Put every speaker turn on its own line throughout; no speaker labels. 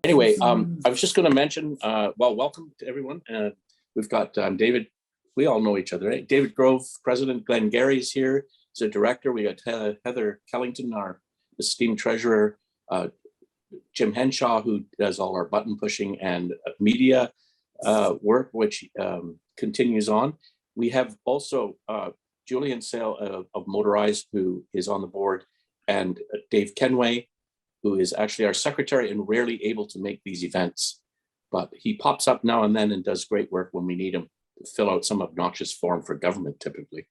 Anyway, I was just going to mention, well, welcome to everyone. We've got David. We all know each other, right? David Grove, President. Glenn Gary's here as a director. We got Heather Kellington, our esteemed treasurer. Jim Henshaw, who does all our button pushing and media work, which continues on. We have also Julian Sale of Motorized, who is on the board, and Dave Kenway, who is actually our secretary and rarely able to make these events. But he pops up now and then and does great work when we need him to fill out some obnoxious form for government, typically.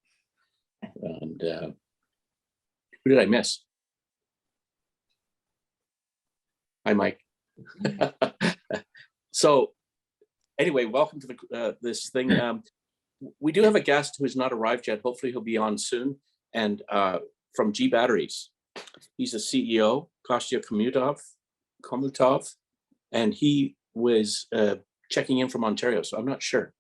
And who did I miss? Hi, Mike. So anyway, welcome to this thing. We do have a guest who has not arrived yet. Hopefully he'll be on soon. And from Gbatteries. He's the CEO, Kostya Khomutov, and he was checking in from Ontario, so I'm not sure.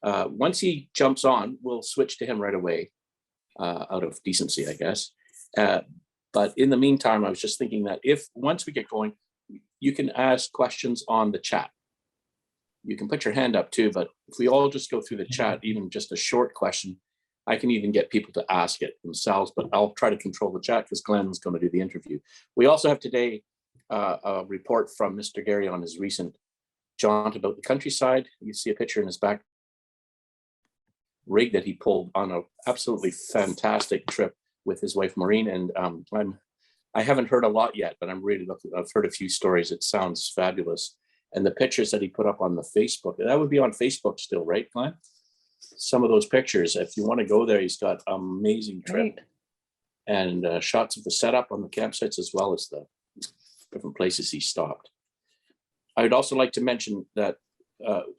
Once he jumps on, we'll switch to him right away, out of decency, I guess. But in the meantime, I was just thinking that once we get going, you can ask questions on the chat. You can put your hand up too, but if we all just go through the chat, even just a short question, I can even get people to ask it themselves, but I'll try to control the chat because Glenn's going to do the interview. We also have today a report from Mr. Gary on his recent jaunt about the countryside. You see a picture in his back rig that he pulled on an absolutely fantastic trip with his wife Maureen. And I haven't heard a lot yet, but I'm really looking. I've heard a few stories. It sounds fabulous. And the pictures that he put up on the Facebook, that would be on Facebook still, right, Glenn? Some of those pictures, if you want to go there, he's got amazing trip and shots of the setup on the campsites as well as the different places he stopped. I would also like to mention that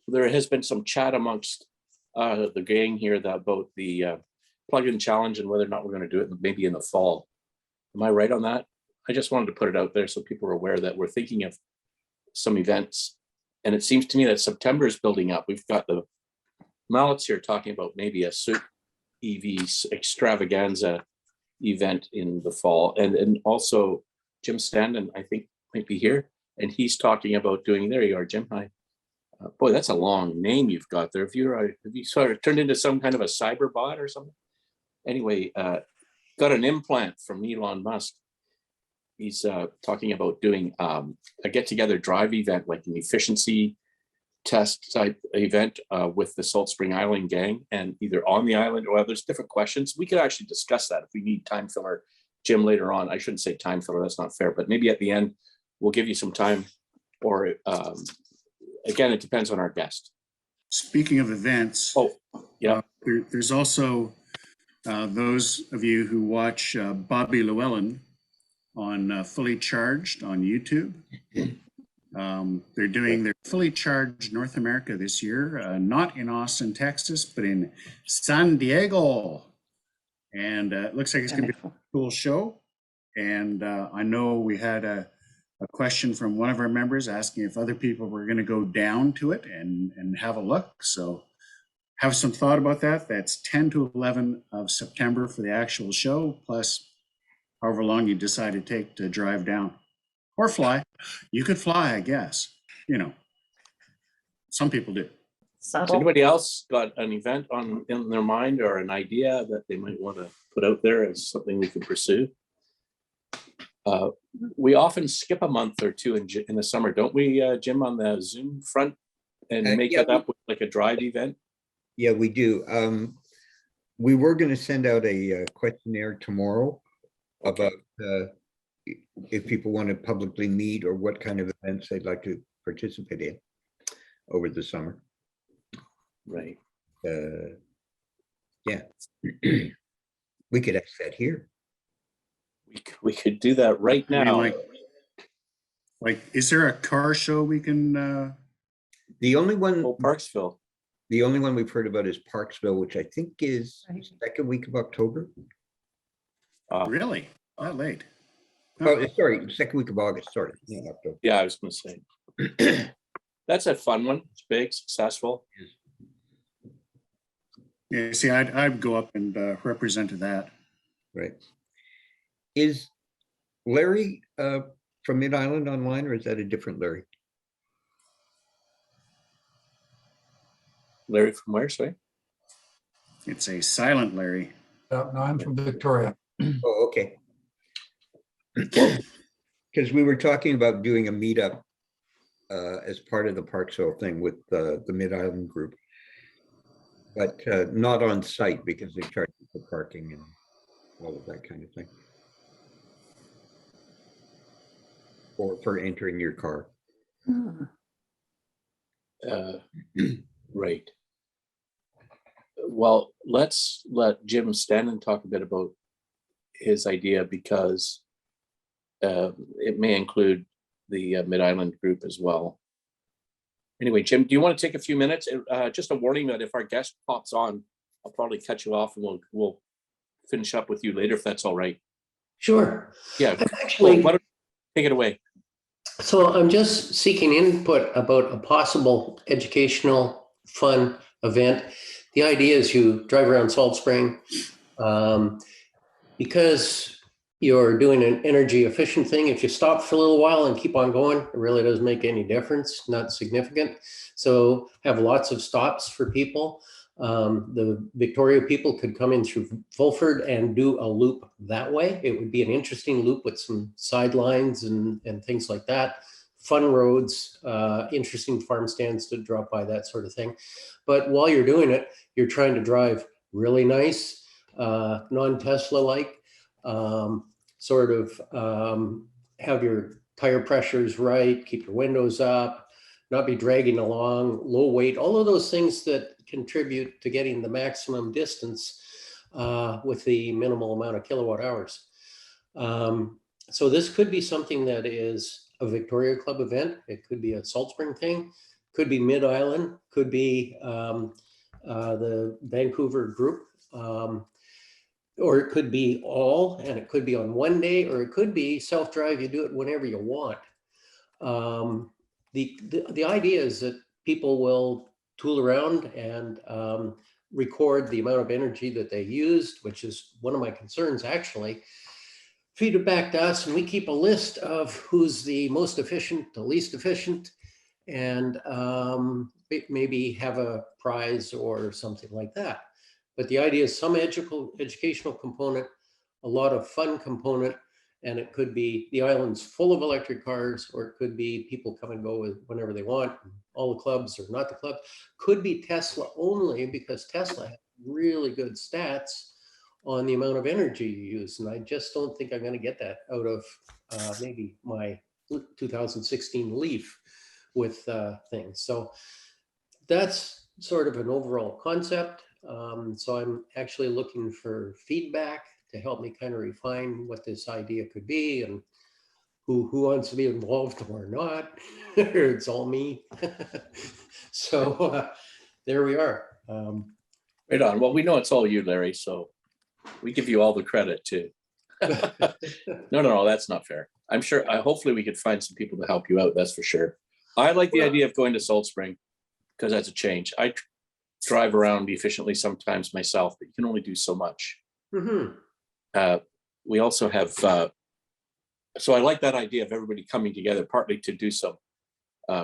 there has been some chat amongst the gang here about the plug-in challenge and whether or not we're going to do it maybe in the fall. Am I right on that? I just wanted to put it out there so people are aware that we're thinking of some events. And it seems to me that September is building up. We've got the Mallets here talking about maybe a SUP EV extravaganza event in the fall. And also Jim Standen, I think, might be here. And he's talking about doing, there you are, Jim, hi. Boy, that's a long name you've got there. Have you sort of turned into some kind of a cyber bot or something? Anyway, got an implant from Elon Musk. He's talking about doing a get-together drive event, like an efficiency test type event with the Salt Spring Island gang, and either on the island or there's different questions. We could actually discuss that if we need time filler, Jim, later on. I shouldn't say time filler, that's not fair, but maybe at the end, we'll give you some time, or again, it depends on our guest.
Speaking of events, there's also those of you who watch Bobby Llewellyn on Fully Charged on YouTube. They're doing their Fully Charged North America this year, not in Austin, Texas, but in San Diego. And it looks like it's going to be a cool show. And I know we had a question from one of our members asking if other people were going to go down to it and have a look. So have some thought about that. That's 10 to 11 of September for the actual show, plus however long you decide to take to drive down or fly. You could fly, I guess. You know, some people do.
Has anybody else got an event in their mind or an idea that they might want to put out there as something we could pursue? We often skip a month or two in the summer, don't we, Jim, on the Zoom front, and make it up with like a drive event?
Yeah, we do. We were going to send out a questionnaire tomorrow about if people want to publicly meet or what kind of events they'd like to participate in over the summer.
Right.
Yeah. We could ask that here.
We could do that right now.
I mean, is there a car show we can?
The only one.
Oh, Parksville.
The only one we've heard about is Parksville, which I think is second week of October.
Really? That late?
Oh, sorry, second week of August. Sorry, not October.
Yeah, I was going to say. That's a fun one. It's big, successful.
Yeah, see, I'd go up and represent that.
Right. Is Larry from Mid-Island online, or is that a different Larry?
Larry from where, sorry?
It's a silent Larry.
No, I'm from Victoria.
Oh, okay. Because we were talking about doing a meetup as part of the Parksville thing with the Mid-Island group, but not on site because they charge you for parking and all of that kind of thing, or for entering your car.
Right. Well, let's let Jim Stanton talk a bit about his idea, because it may include the Mid-Island group as well. Anyway, Jim, do you want to take a few minutes? Just a warning that if our guest pops on, I'll probably cut you off and we'll finish up with you later, if that's all right.
Sure.
Yeah.
Actually,
why don't you take it away?
so I'm just seeking input about a possible educational fun event. The idea is you drive around Salt Spring because you're doing an energy efficient thing. If you stop for a little while and keep on going, it really doesn't make any difference, not significant. So have lots of stops for people. The Victoria people could come in through Fulford and do a loop that way. It would be an interesting loop with some sidelines and things like that. Fun roads, interesting farm stands to drop by, that sort of thing. But while you're doing it, you're trying to drive really nice, non-Tesla-like, have your tire pressures right, keep your windows up, not be dragging along, low weight, all of those things that contribute to getting the maximum distance with the minimal amount of kilowatt hours. So this could be something that is a Victoria Club event. It could be a Salt Spring thing, could be Mid-Island, could be the Vancouver group, or it could be all, and it could be on one day, or it could be self-drive. You do it whenever you want. The idea is that people will tool around and record the amount of energy that they used, which is one of my concerns actually. Feed it back to us and we keep a list of who's the most efficient, the least efficient, and maybe have a prize or something like that. But the idea is some educational component, a lot of fun component, and it could be the island's full of electric cars, or it could be people come and go whenever they want. All the clubs or not the club. Could be Tesla only, because Tesla has really good stats on the amount of energy you use. And I just don't think I'm going to get that out of maybe my 2016 Leaf with things. So that's sort of an overall concept. So I'm actually looking for feedback to help me kind of refine what this idea could be and who wants to be involved or not. It's all me. So there we are.
Right on. Well, we know it's all you, Larry, so we give you all the credit too. No, that's not fair. I'm sure, hopefully we could find some people to help you out, that's for sure. I like the idea of going to Salt Spring because that's a change. I drive around efficiently sometimes myself, but you can only do so much.
Mm-hmm.
We also have, so I like that idea of everybody coming together, partly to do some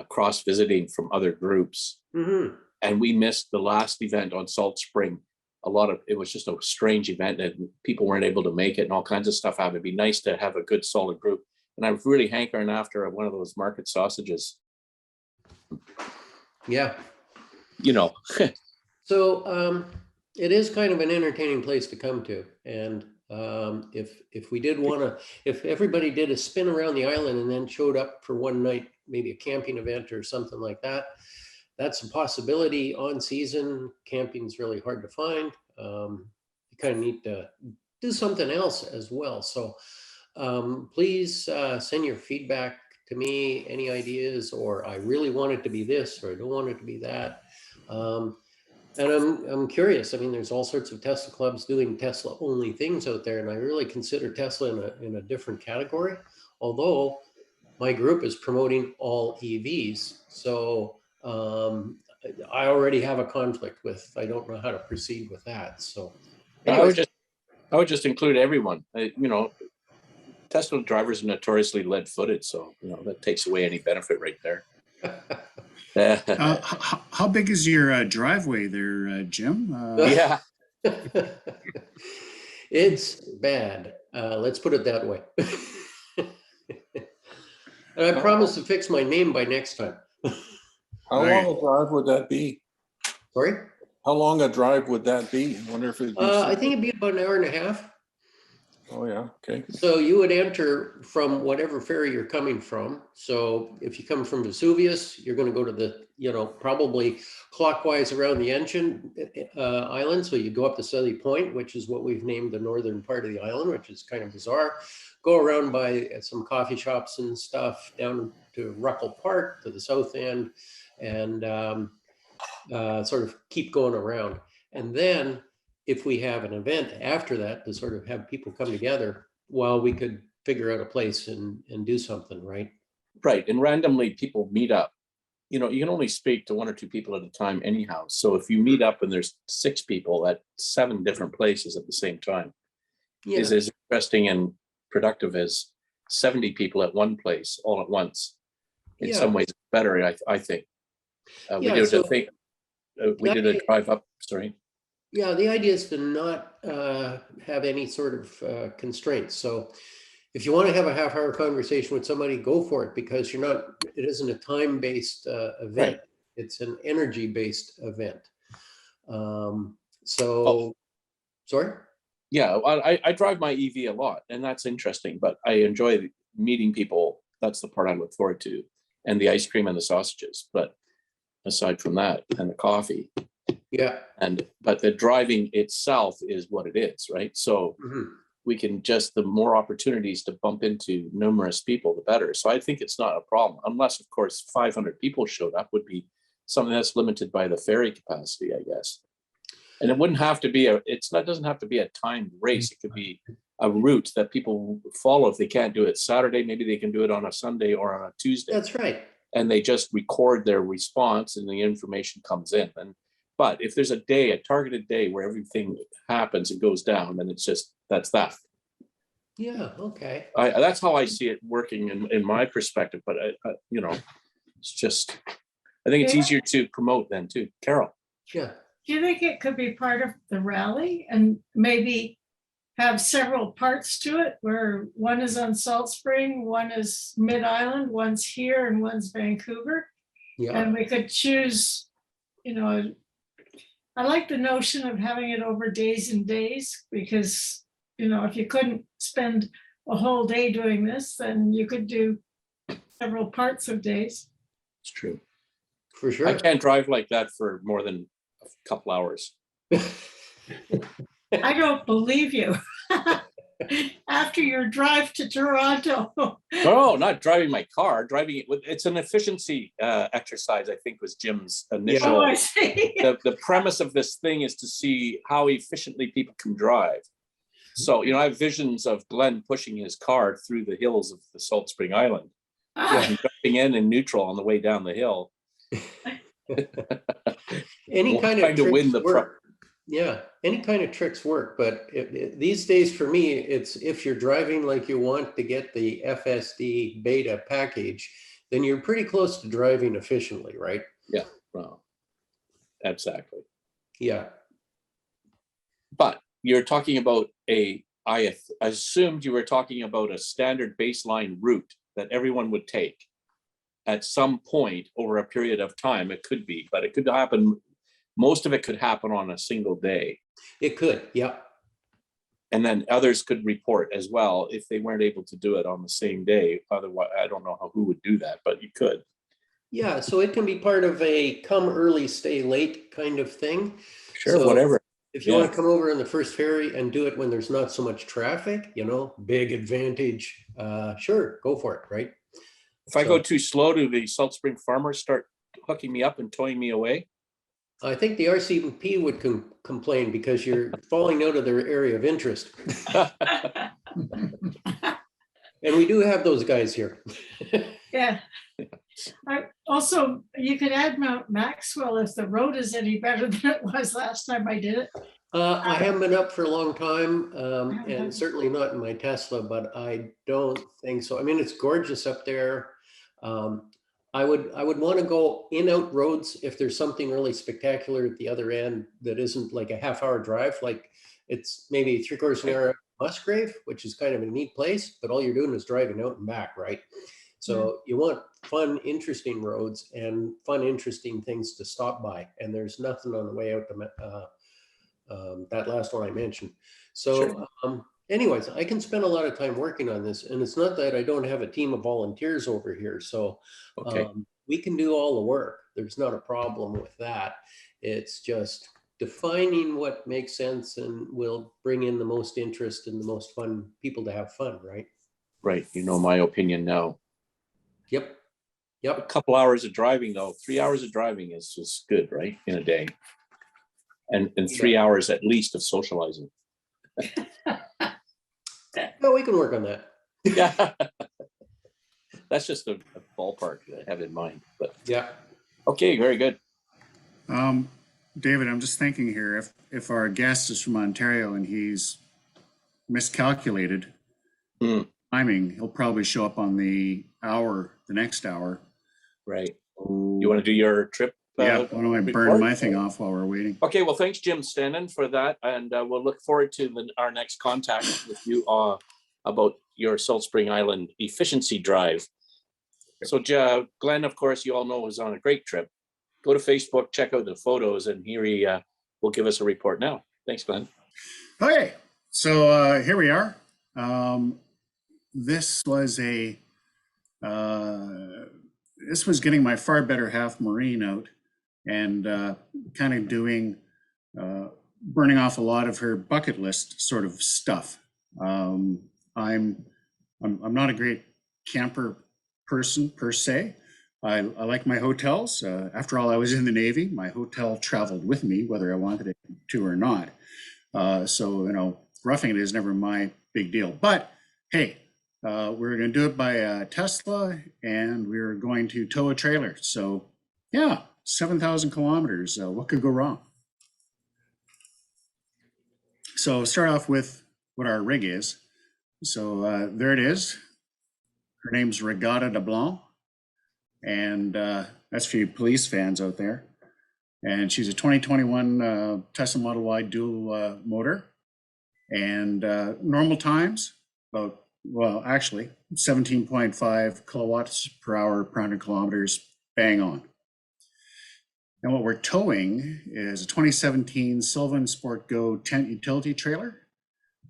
cross-visiting from other groups.
Mm-hmm.
And we missed the last event on Salt Spring. It was just a strange event and people weren't able to make it and all kinds of stuff happened. It'd be nice to have a good solid group. And I'm really hankering after one of those market sausages.
Yeah.
You know.
So it is kind of an entertaining place to come to. And if we did want to, if everybody did a spin around the island and then showed up for one night, maybe a camping event or something like that, that's a possibility. On season, camping is really hard to find. You kind of need to do something else as well. So please send your feedback to me, any ideas, or I really want it to be this, or I don't want it to be that. And I'm curious. I mean, there's all sorts of Tesla clubs doing Tesla only things out there, and I really consider Tesla in a different category. Although my group is promoting all EVs, so I already have a conflict with, I don't know how to proceed with that. So
I would just include everyone. Tesla drivers are notoriously lead-footed, so that takes away any benefit right there.
How big is your driveway there, Jim?
Yeah.
It's bad. Let's put it that way. And I promise to fix my name by next time.
How long a drive would that be?
Sorry?
How long a drive would that be? I wonder if it'd be.
I think it'd be about an hour and a half.
Oh, yeah, okay.
So you would enter from whatever ferry you're coming from. So if you come from Vesuvius, you're going to go to the, probably clockwise around the Ensign Island. So you go up to Southey Point, which is what we've named the northern part of the island, which is kind of bizarre. Go around by some coffee shops and stuff down to Ruckle Park to the south end, and sort of keep going around. And then if we have an event after that to sort of have people come together, well, we could figure out a place and do something, right?
Right. And randomly people meet up. You can only speak to 1 or 2 people at a time anyhow. So if you meet up and there's 6 people at 7 different places at the same time, is as interesting and productive as 70 people at one place all at once. In some ways better, I think. We did a drive up, sorry.
Yeah, the idea is to not have any sort of constraints. So if you want to have a half-hour conversation with somebody, go for it, because it isn't a time-based event.
Right.
It's an energy-based event. Sorry?
Yeah, I drive my EV a lot, and that's interesting, but I enjoy meeting people. That's the part I look forward to, and the ice cream and the sausages. But aside from that, and the coffee.
Yeah.
But the driving itself is what it is, right? So we can the more opportunities to bump into numerous people, the better. So I think it's not a problem, unless, of course, 500 people showed up, would be something that's limited by the ferry capacity, I guess. And it wouldn't have to be doesn't have to be a timed race. It could be a route that people follow. If they can't do it Saturday, maybe they can do it on a Sunday or on a Tuesday.
That's right.
And they just record their response and the information comes in. But if there's a targeted day where everything happens and goes down, then that's that.
Yeah, okay.
That's how I see it working in my perspective. But it's just, I think it's easier to promote then too. Carol.
Yeah.
Do you think it could be part of the rally and maybe have several parts to it, where one is on Salt Spring, one is Mid-Island, one's here, and one's Vancouver?
Yeah.
And we could choose, I like the notion of having it over days and days, because, if you couldn't spend a whole day doing this, then you could do several parts of days.
It's true.
For sure.
I can't drive like that for more than a couple hours.
I don't believe you. After your drive to Toronto.
No, not driving my car, driving it. It's an efficiency exercise, I think, was Jim's initial.
Oh, I see.
The premise of this thing is to see how efficiently people can drive. So, I have visions of Glenn pushing his car through the hills of the Salt Spring Island, and jumping in neutral on the way down the hill.
Any kind of
to win the
work. Yeah, any kind of tricks work, but these days for me, it's if you're driving like you want to get the FSD beta package, then you're pretty close to driving efficiently, right?
Yeah, well, exactly.
Yeah.
But you're talking about I assumed you were talking about a standard baseline route that everyone would take at some point over a period of time. It could be, but it could happen. Most of it could happen on a single day.
It could, yeah.
And then others could report as well if they weren't able to do it on the same day. Otherwise, I don't know who would do that, but you could.
Yeah, so it can be part of a come early, stay late kind of thing.
Sure,
So
whatever.
if you want to come over on the first ferry and do it when there's not so much traffic, big advantage, sure, go for it, right?
If I go too slow, do the Salt Spring farmers start hooking me up and towing me away?
I think the RCMP would complain because you're falling out of their area of interest. And we do have those guys here.
Yeah. Also, you can add Mount Maxwell if the road is any better than it was last time I did it.
I haven't been up for a long time, and certainly not in my Tesla, but I don't think so. I mean, it's gorgeous up there. I would want to go in out roads if there's something really spectacular at the other end that isn't like a half-hour drive, like it's maybe 3/4 an hour Musgrave, which is kind of a neat place, but all you're doing is driving out and back, right? So you want fun, interesting roads and fun, interesting things to stop by. And there's nothing on the way out to that last one I mentioned. So anyways, I can spend a lot of time working on this, and it's not that I don't have a team of volunteers over here. So we can do all the work. There's not a problem with that. It's just defining what makes sense and will bring in the most interest and the most fun people to have fun, right?
Right. You know my opinion now.
Yep.
A couple hours of driving though, 3 hours of driving is just good, right? In a day. And 3 hours at least of socializing.
No, we can work on that.
Yeah. That's just a ballpark that I have in mind, but
yeah.
Okay, very good.
David, I'm just thinking here, if our guest is from Ontario and he's miscalculated timing, he'll probably show up on the next hour.
Right. You want to do your trip?
Yeah, why don't I burn my thing off while we're waiting?
Okay, well, thanks, Jim Stanton, for that. And we'll look forward to our next contact with you about your Salt Spring Island efficiency drive. So Glenn, of course, you all know, was on a great trip. Go to Facebook, check out the photos, and here he will give us a report now. Thanks, Glenn.
Okay, so here we are. This was getting my far better half Maureen out and kind of doing, burning off a lot of her bucket list sort of stuff. I'm not a great camper person per se. I like my hotels. After all, I was in the Navy. My hotel traveled with me, whether I wanted it to or not. So, roughing it is never my big deal. But hey, we're going to do it by Tesla, and we're going to tow a trailer. So yeah, 7,000 kilometers. What could go wrong? So start off with what our rig is. So there it is. Her name's Regatta de Blanc. And that's for you police fans out there. And she's a 2021 Tesla Model Y dual motor. And normal times, actually 17.5 kilowatts per hour per 100 kilometers, bang on. And what we're towing is a 2017 Sylvan Sport Go tent utility trailer.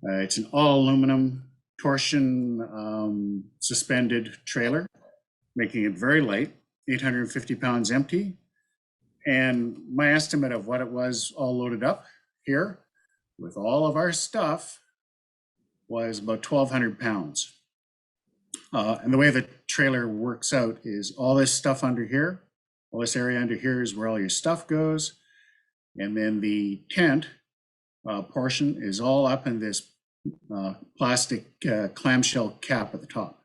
It's an all aluminum torsion suspended trailer, making it very light, 850 pounds empty. And my estimate of what it was all loaded up here with all of our stuff was about 1,200 pounds. And the way the trailer works out is all this stuff under here, all this area under here is where all your stuff goes. And then the tent portion is all up in this plastic clamshell cap at the top.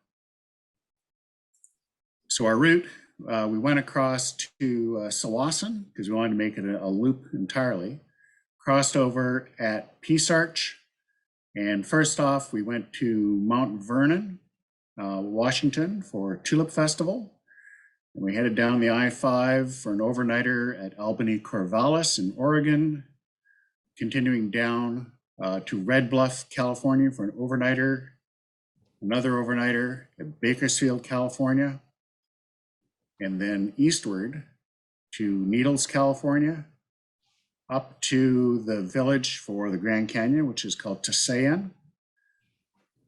So our route, we went across to Sawasan because we wanted to make it a loop entirely. Crossed over at Peace Arch. And first off, we went to Mount Vernon, Washington for Tulip Festival. And we headed down the I-5 for an overnighter at Albany Corvallis in Oregon, continuing down to Red Bluff, California for an overnighter, another overnighter at Bakersfield, California, and then eastward to Needles, California, up to the village for the Grand Canyon, which is called Tusayan,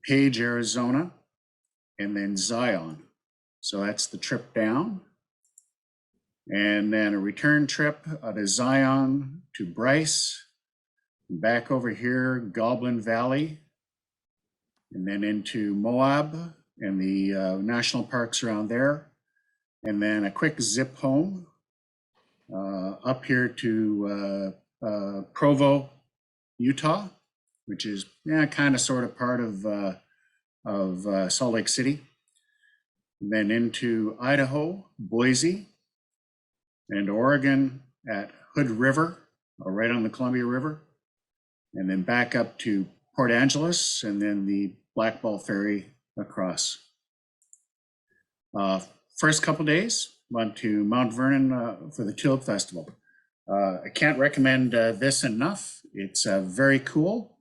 Page, Arizona, and then Zion. So that's the trip down. And then a return trip out of Zion to Bryce, back over here, Goblin Valley, and then into Moab and the national parks around there. And then a quick zip home up here to Provo, Utah, which is kind of sort of part of Salt Lake City. And then into Idaho, Boise, and Oregon at Hood River, right on the Columbia River, and then back up to Port Angeles, and then the Blackball Ferry across. First couple days, went to Mount Vernon for the Tulip Festival. I can't recommend this enough. It's very cool.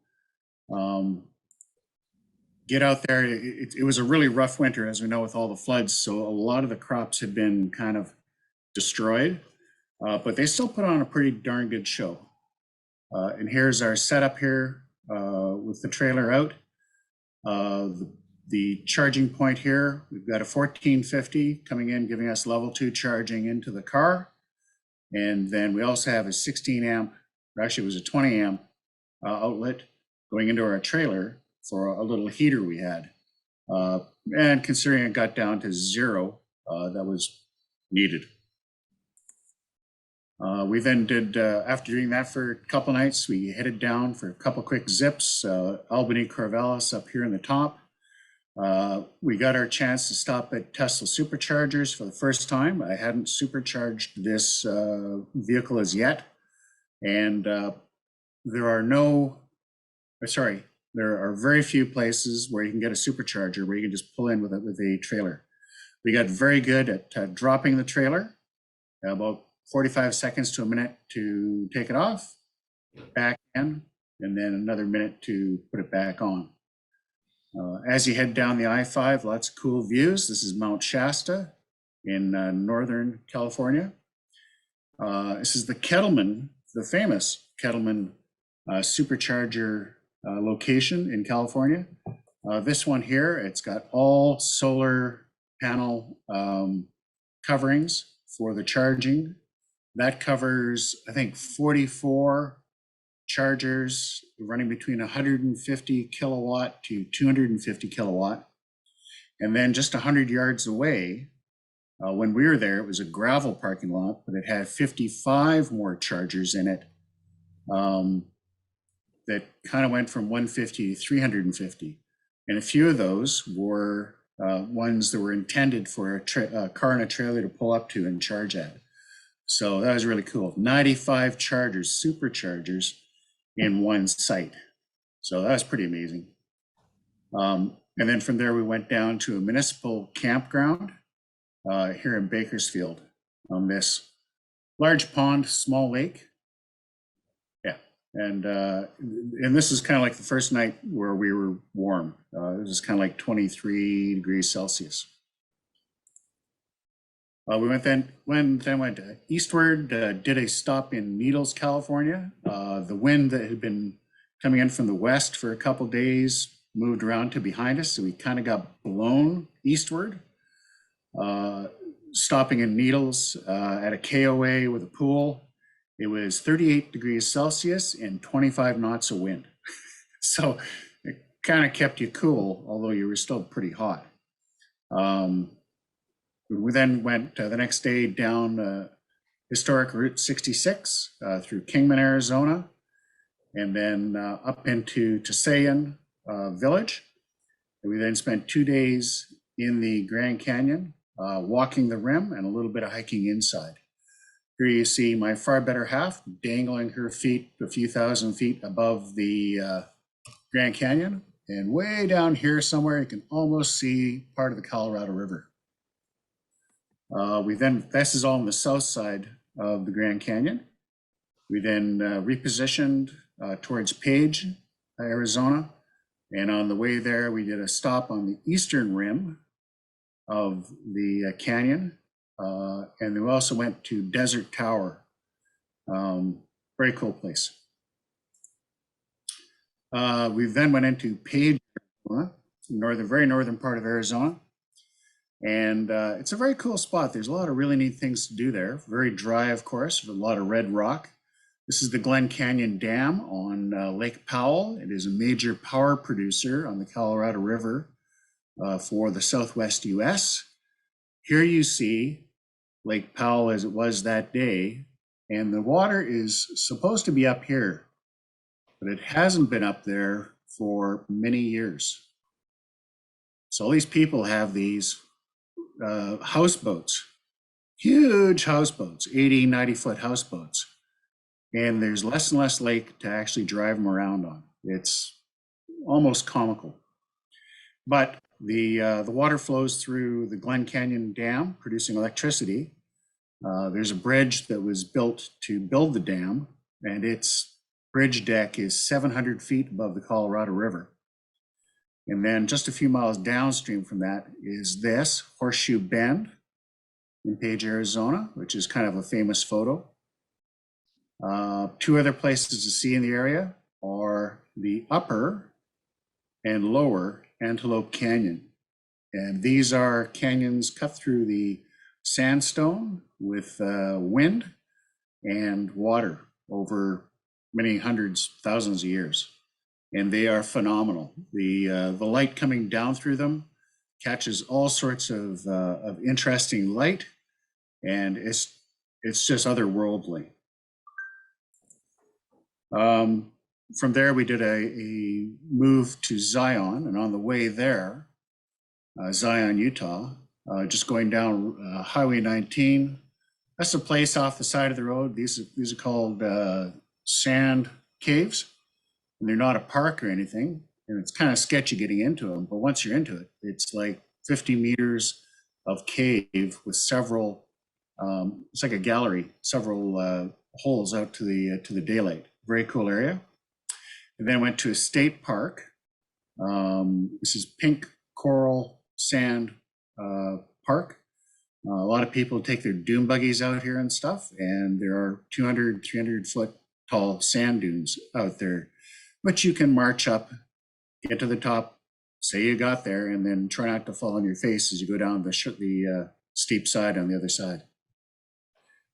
Get out there. It was a really rough winter, as we know, with all the floods. So a lot of the crops had been kind of destroyed, but they still put on a pretty darn good show. And here's our setup here with the trailer out. The charging point here, we've got a 1450 coming in, giving us level 2 charging into the car. And then we also have a 16 amp, or actually it was a 20 amp outlet going into our trailer for a little heater we had. And considering it got down to 0, that was needed. We then did, after doing that for a couple nights, we headed down for a couple quick zips, Albany, Corvallis up here in the top. We got our chance to stop at Tesla Superchargers for the first time. I hadn't supercharged this vehicle as yet. And there are very few places where you can get a supercharger where you can just pull in with a trailer. We got very good at dropping the trailer, about 45 seconds to a minute to take it off, back in, and then another minute to put it back on. As you head down the I-5, lots of cool views. This is Mount Shasta in Northern California. This is the Kettleman, the famous Kettleman supercharger location in California. This one here, it's got all solar panel coverings for the charging. That covers, I think, 44 chargers running between 150 kilowatt to 250 kilowatt. And then just 100 yards away, when we were there, it was a gravel parking lot, but it had 55 more chargers in it that kind of went from 150 to 350. And a few of those were ones that were intended for a car and a trailer to pull up to and charge at. So that was really cool. 95 chargers, superchargers in one site. So that was pretty amazing. And then from there, we went down to a municipal campground here in Bakersfield on this large pond, small lake. Yeah. And this is kind of like the first night where we were warm. It was kind of like 23 degrees Celsius. We went eastward, did a stop in Needles, California. The wind that had been coming in from the west for a couple days moved around to behind us, so we kind of got blown eastward. Stopping in Needles at a KOA with a pool. It was 38 degrees Celsius and 25 knots of wind. So it kind of kept you cool, although you were still pretty hot. We then went the next day down historic Route 66 through Kingman, Arizona, and then up into Tusayan Village. And we then spent 2 days in the Grand Canyon, walking the rim and a little bit of hiking inside. Here you see my far better half dangling her feet a few thousand feet above the Grand Canyon. And way down here somewhere, you can almost see part of the Colorado River. This is all on the south side of the Grand Canyon. We then repositioned towards Page, Arizona. And on the way there, we did a stop on the eastern rim of the canyon. And then we also went to Desert Tower. Very cool place. We then went into Page, Arizona, very northern part of Arizona. And it's a very cool spot. There's a lot of really neat things to do there. Very dry, of course, with a lot of red rock. This is the Glen Canyon Dam on Lake Powell. It is a major power producer on the Colorado River for the Southwest US. Here you see Lake Powell as it was that day, and the water is supposed to be up here, but it hasn't been up there for many years. So all these people have these houseboats huge houseboats, 80, 90-foot houseboats. And there's less and less lake to actually drive them around on. It's almost comical. But the water flows through the Glen Canyon Dam, producing electricity. There's a bridge that was built to build the dam, and its bridge deck is 700 feet above the Colorado River. And then just a few miles downstream from that is this Horseshoe Bend in Page, Arizona, which is kind of a famous photo. Two other places to see in the area are the upper and lower Antelope Canyon. And these are canyons cut through the sandstone with wind and water over many hundreds, thousands of years. And they are phenomenal. The light coming down through them catches all sorts of interesting light, and it's just otherworldly. From there, we did a move to Zion, and on the way there, Zion, Utah, just going down Highway 19. That's a place off the side of the road. These are called sand caves, and they're not a park or anything. And it's kind of sketchy getting into them, but once you're into it, it's like 50 meters of cave with several. It's like a gallery, several holes out to the daylight. Very cool area. And then went to a state park. This is Pink Coral Sand Park. A lot of people take their dune buggies out here and stuff, and there are 200, 300 foot tall sand dunes out there, which you can march up, get to the top, say you got there, and then try not to fall on your face as you go down the steep side on the other side.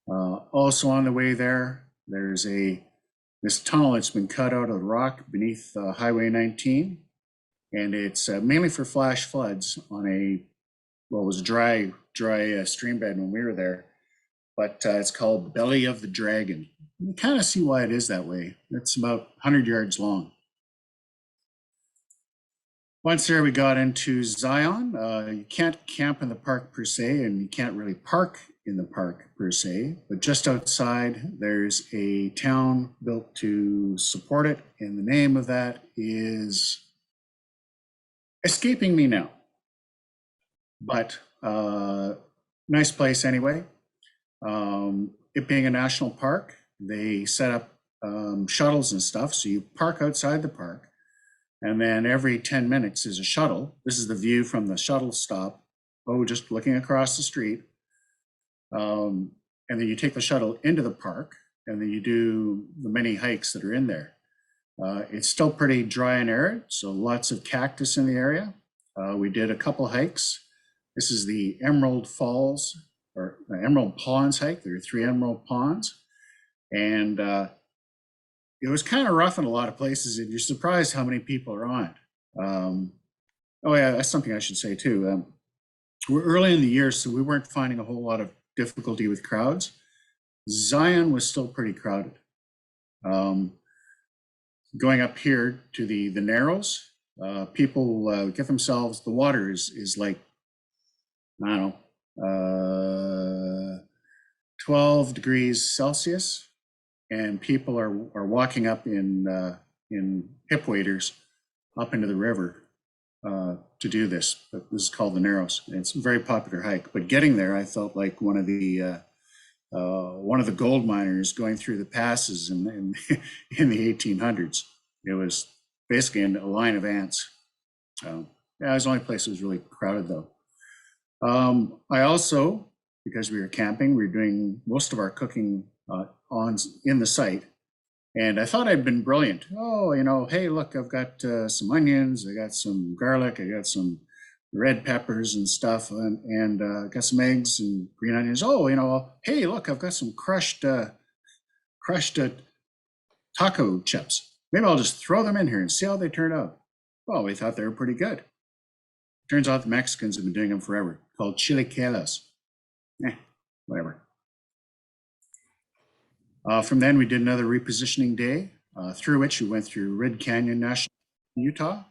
Also on the way there, there's this tunnel that's been cut out of the rock beneath Highway 19, and it's mainly for flash floods on it was a dry stream bed when we were there, but it's called Belly of the Dragon. You kind of see why it is that way. It's about 100 yards long. Once there, we got into Zion. You can't camp in the park per se, and you can't really park in the park per se, but just outside there's a town built to support it, and the name of that is escaping me now, but nice place anyway. It being a national park, they set up shuttles and stuff, so you park outside the park, and then every 10 minutes is a shuttle. This is the view from the shuttle stop, just looking across the street. And then you take the shuttle into the park, and then you do the many hikes that are in there. It's still pretty dry and arid, so lots of cactus in the area. We did a couple hikes. This is the Emerald Falls, or Emerald Ponds hike. There are 3 emerald ponds. And it was kind of rough in a lot of places, and you're surprised how many people are on it. Oh yeah, that's something I should say too. We're early in the year, so we weren't finding a whole lot of difficulty with crowds. Zion was still pretty crowded. Going up here to the Narrows, people get themselves, the water is like, I don't know, 12 degrees Celsius, and people are walking up in hip waders up into the river to do this. But this is called the Narrows. It's a very popular hike, but getting there, I felt like one of the gold miners going through the passes in the 1800s. It was basically a line of ants. Yeah, it was the only place that was really crowded though. I also, because we were camping, we were doing most of our cooking in the site. And I thought I'd been brilliant. Hey, look, I've got some onions, I got some garlic, I got some red peppers and stuff, and got some eggs and green onions. Hey, look, I've got some crushed taco chips. Maybe I'll just throw them in here and see how they turn out. Well, we thought they were pretty good. Turns out the Mexicans have been doing them forever, called chilaquiles. Whatever. From then, we did another repositioning day, through which we went through Red Canyon National Park, Utah.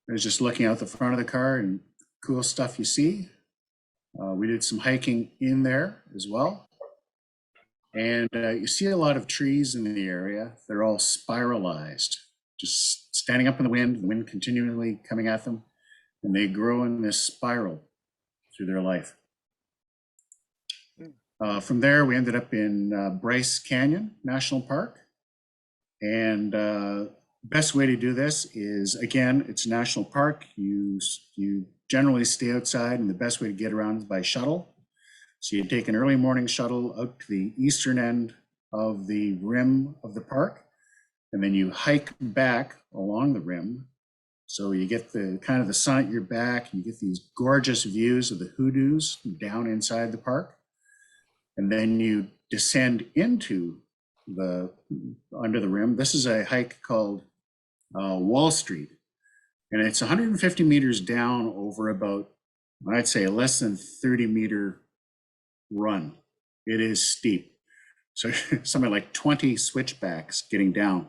I was just looking out the front of the car and cool stuff you see. We did some hiking in there as well. And you see a lot of trees in the area. They're all spiralized, just standing up in the wind continually coming at them. And they grow in this spiral through their life. From there, we ended up in Bryce Canyon National Park. And best way to do this is, again, it's a national park. You generally stay outside, and the best way to get around is by shuttle. So you take an early morning shuttle out to the eastern end of the rim of the park, and then you hike back along the rim. So you get the kind of the sun at your back, and you get these gorgeous views of the hoodoos down inside the park. And then you descend into under the rim. This is a hike called Wall Street, and it's 150 meters down over about, I'd say, a less than 30-meter run. It is steep. So something like 20 switchbacks getting down.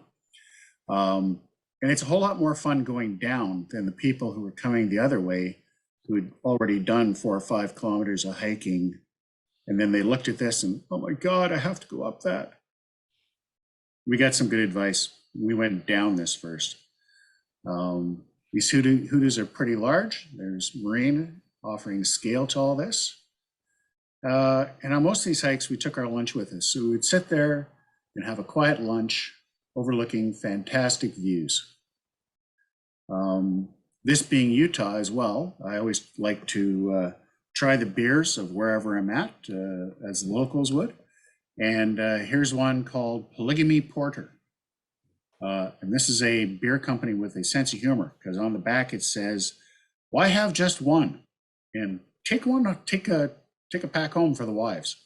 And it's a whole lot more fun going down than the people who were coming the other way, who had already done 4 or 5 kilometers of hiking. And then they looked at this and, oh my God, I have to go up that. We got some good advice. We went down this first. These hoodoos are pretty large. There's marine offering scale to all this. And on most of these hikes, we took our lunch with us. So we'd sit there and have a quiet lunch overlooking fantastic views. This being Utah as well, I always like to try the beers of wherever I'm at, as the locals would. And here's one called Polygamy Porter. And this is a beer company with a sense of humor, because on the back it says, why have just one? And take a pack home for the wives.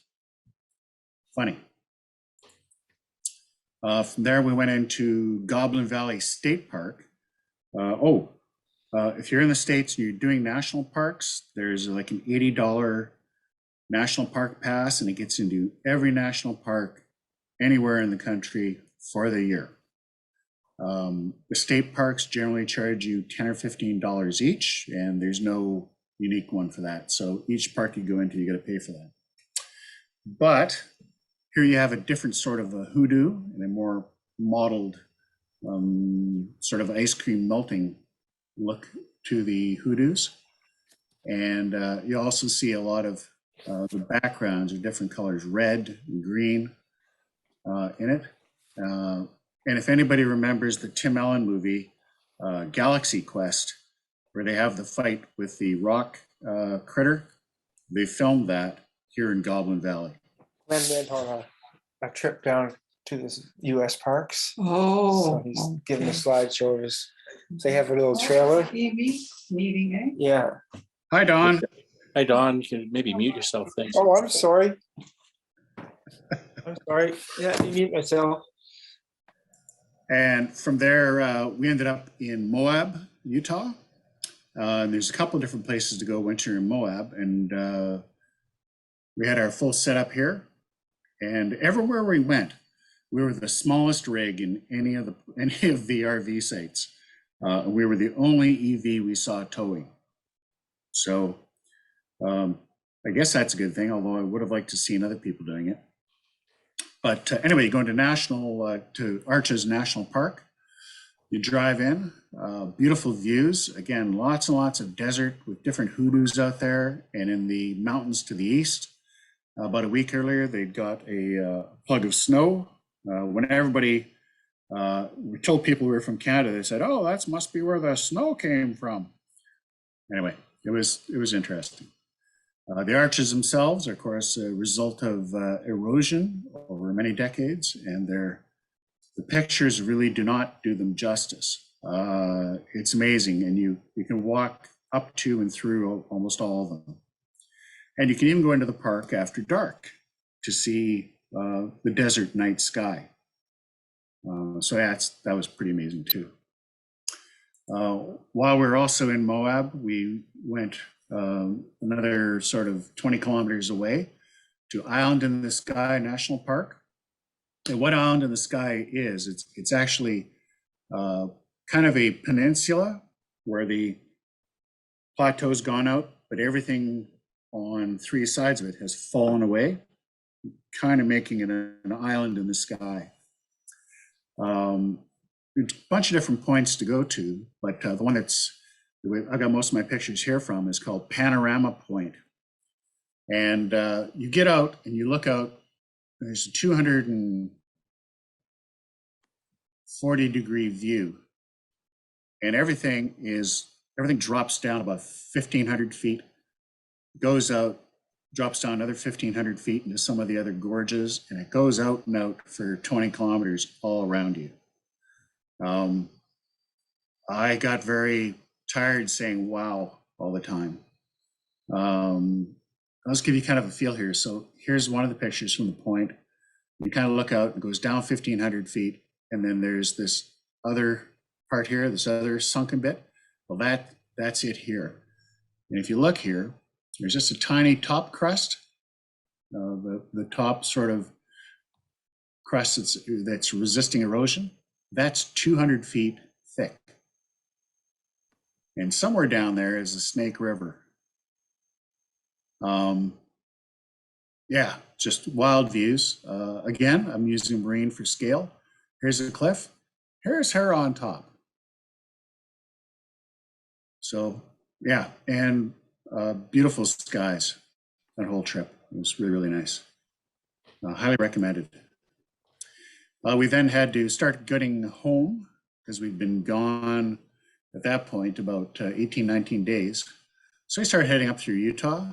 Funny. From there, we went into Goblin Valley State Park. If you're in the States and you're doing national parks, there's like an $80 national park pass, and it gets into every national park anywhere in the country for the year. The state parks generally charge you $10 or $15 each, and there's no unique one for that. So each park you go into, you got to pay for that. But here you have a different sort of a hoodoo and a more modeled sort of ice cream melting look to the hoodoos. And you also see a lot of the backgrounds are different colors, red and green in it. And if anybody remembers the Tim Allen movie, Galaxy Quest, where they have the fight with the rock critter, they filmed that here in Goblin Valley.
Glenn went on a trip down to the U.S. parks.
Oh.
So he's giving a slideshow of his, so they have a little trailer.
Meeting, eh?
Yeah.
Hi, Don.
Hi, Don. You can maybe mute yourself. Thanks.
Oh, I'm sorry. I'm sorry. Yeah, you mute myself.
And from there, we ended up in Moab, Utah. There's a couple of different places to go winter in Moab, and we had our full setup here. And everywhere we went, we were the smallest rig in any of the RV sites. We were the only EV we saw towing. So I guess that's a good thing, although I would have liked to seen other people doing it. But anyway, going to Arches National Park, you drive in, beautiful views. Again, lots and lots of desert with different hoodoos out there, and in the mountains to the east. About a week earlier, they'd got a plug of snow. When everybody, we told people we were from Canada, they said, "Oh, that must be where the snow came from." Anyway, it was interesting. The arches themselves are, of course, a result of erosion over many decades, and the pictures really do not do them justice. It's amazing, and you can walk up to and through almost all of them. And you can even go into the park after dark to see the desert night sky. So that was pretty amazing too. While we're also in Moab, we went another sort of 20 kilometers away to Island in the Sky National Park. And what Island in the Sky is, it's actually kind of a peninsula where the plateau's gone out, but everything on 3 sides of it has fallen away, kind of making it an island in the sky. There's a bunch of different points to go to, but the one I got most of my pictures here from is called Panorama Point. And you get out and you look out, and there's a 240-degree view. And everything drops down about 1,500 feet, goes out, drops down another 1,500 feet into some of the other gorges, and it goes out and out for 20 kilometers all around you. I got very tired saying wow all the time. I'll just give you kind of a feel here. So here's one of the pictures from the point. You kind of look out, it goes down 1,500 feet, and then there's this other part here, this other sunken bit. Well, that's it here. And if you look here, there's just a tiny top crust, the top sort of crust that's resisting erosion. That's 200 feet thick. And somewhere down there is the Snake River. Yeah, just wild views. Again, I'm using marine for scale. Here's a cliff. Here's her on top. So yeah, and beautiful skies that whole trip. It was really, really nice. Highly recommended. We then had to start getting home because we'd been gone at that point about 18, 19 days. So we started heading up through Utah.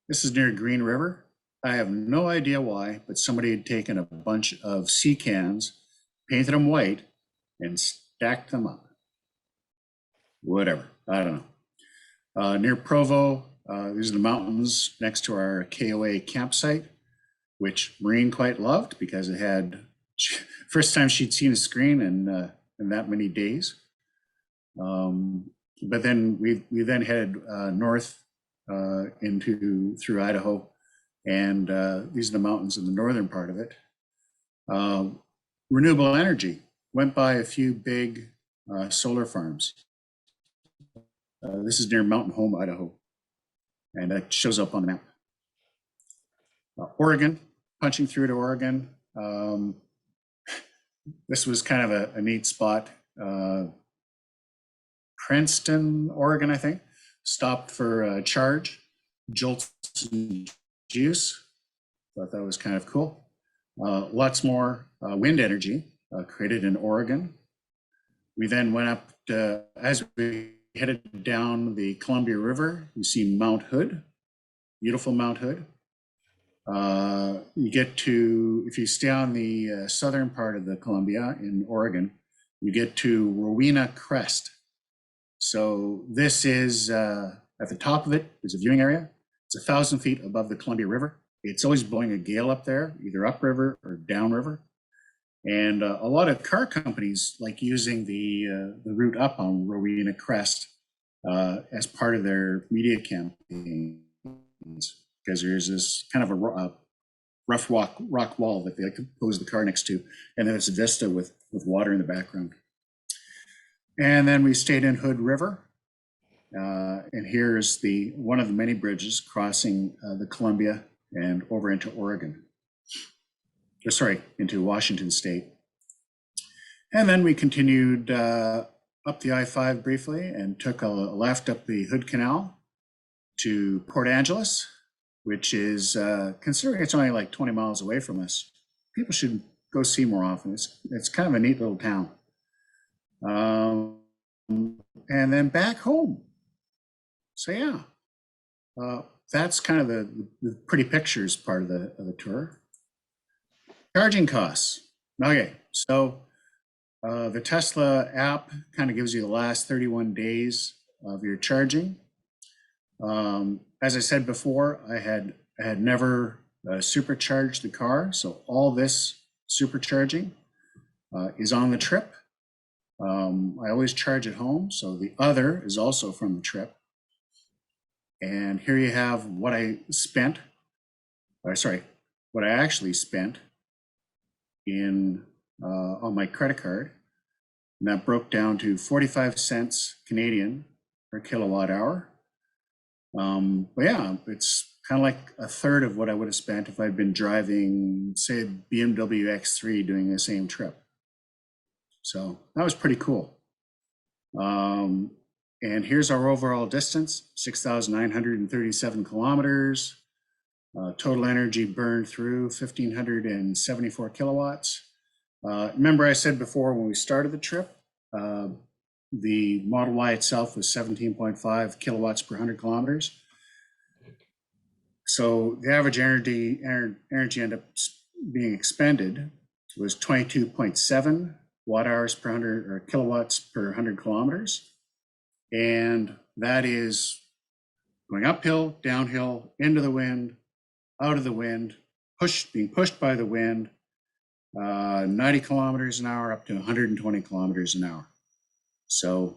This is near Green River. I have no idea why, but somebody had taken a bunch of sea cans, painted them white, and stacked them up. Whatever, I don't know. Near Provo, these are the mountains next to our KOA campsite, which Maureen quite loved because it had, first time she'd seen a screen in that many days. But then we then headed north through Idaho, and these are the mountains in the northern part of it. Renewable energy, went by a few big solar farms. This is near Mountain Home, Idaho, and that shows up on the map. Oregon, punching through to Oregon. This was kind of a neat spot. Princeton, Oregon, I think. Stopped for a charge, jolts and juice. Thought that was kind of cool. Lots more wind energy created in Oregon. We then went up as we headed down the Columbia River. You see Mount Hood, beautiful Mount Hood. You get to, if you stay on the southern part of the Columbia in Oregon, you get to Rowena Crest. So this is at the top of it, there's a viewing area. It's 1,000 feet above the Columbia River. It's always blowing a gale up there, either upriver or downriver. And a lot of car companies like using the route up on Rowena Crest as part of their media campaigns, because there's this kind of a rough rock wall that they like to pose the car next to, and then it's a vista with water in the background. And then we stayed in Hood River, and here's one of the many bridges crossing the Columbia and over into Oregon. Into Washington State. And then we continued up the I-5 briefly and took a left up the Hood Canal to Port Angeles, which is, considering it's only like 20 miles away from us, people should go see more often. It's kind of a neat little town. And then back home. So yeah, that's kind of the pretty pictures part of the tour. Charging costs. Okay, so the Tesla app kind of gives you the last 31 days of your charging. As I said before, I had never supercharged the car, so all this supercharging is on the trip. I always charge at home, so the other is also from the trip. And here you have what I spent, what I actually spent on my credit card, and that broke down to 45 cents Canadian per kilowatt hour. But yeah, it's kind of like a third of what I would have spent if I'd been driving, say, BMW X3 doing the same trip. So that was pretty cool. And here's our overall distance, 6,937 kilometers. Total energy burned through 1,574 kilowatts. Remember I said before when we started the trip, the Model Y itself was 17.5 kilowatts per 100 kilometers. So the average energy ended up being expended was 22.7 watt hours per 100 or kilowatts per 100 kilometers. And that is going uphill, downhill, into the wind, out of the wind, being pushed by the wind, 90 kilometers an hour up to 120 kilometers an hour. So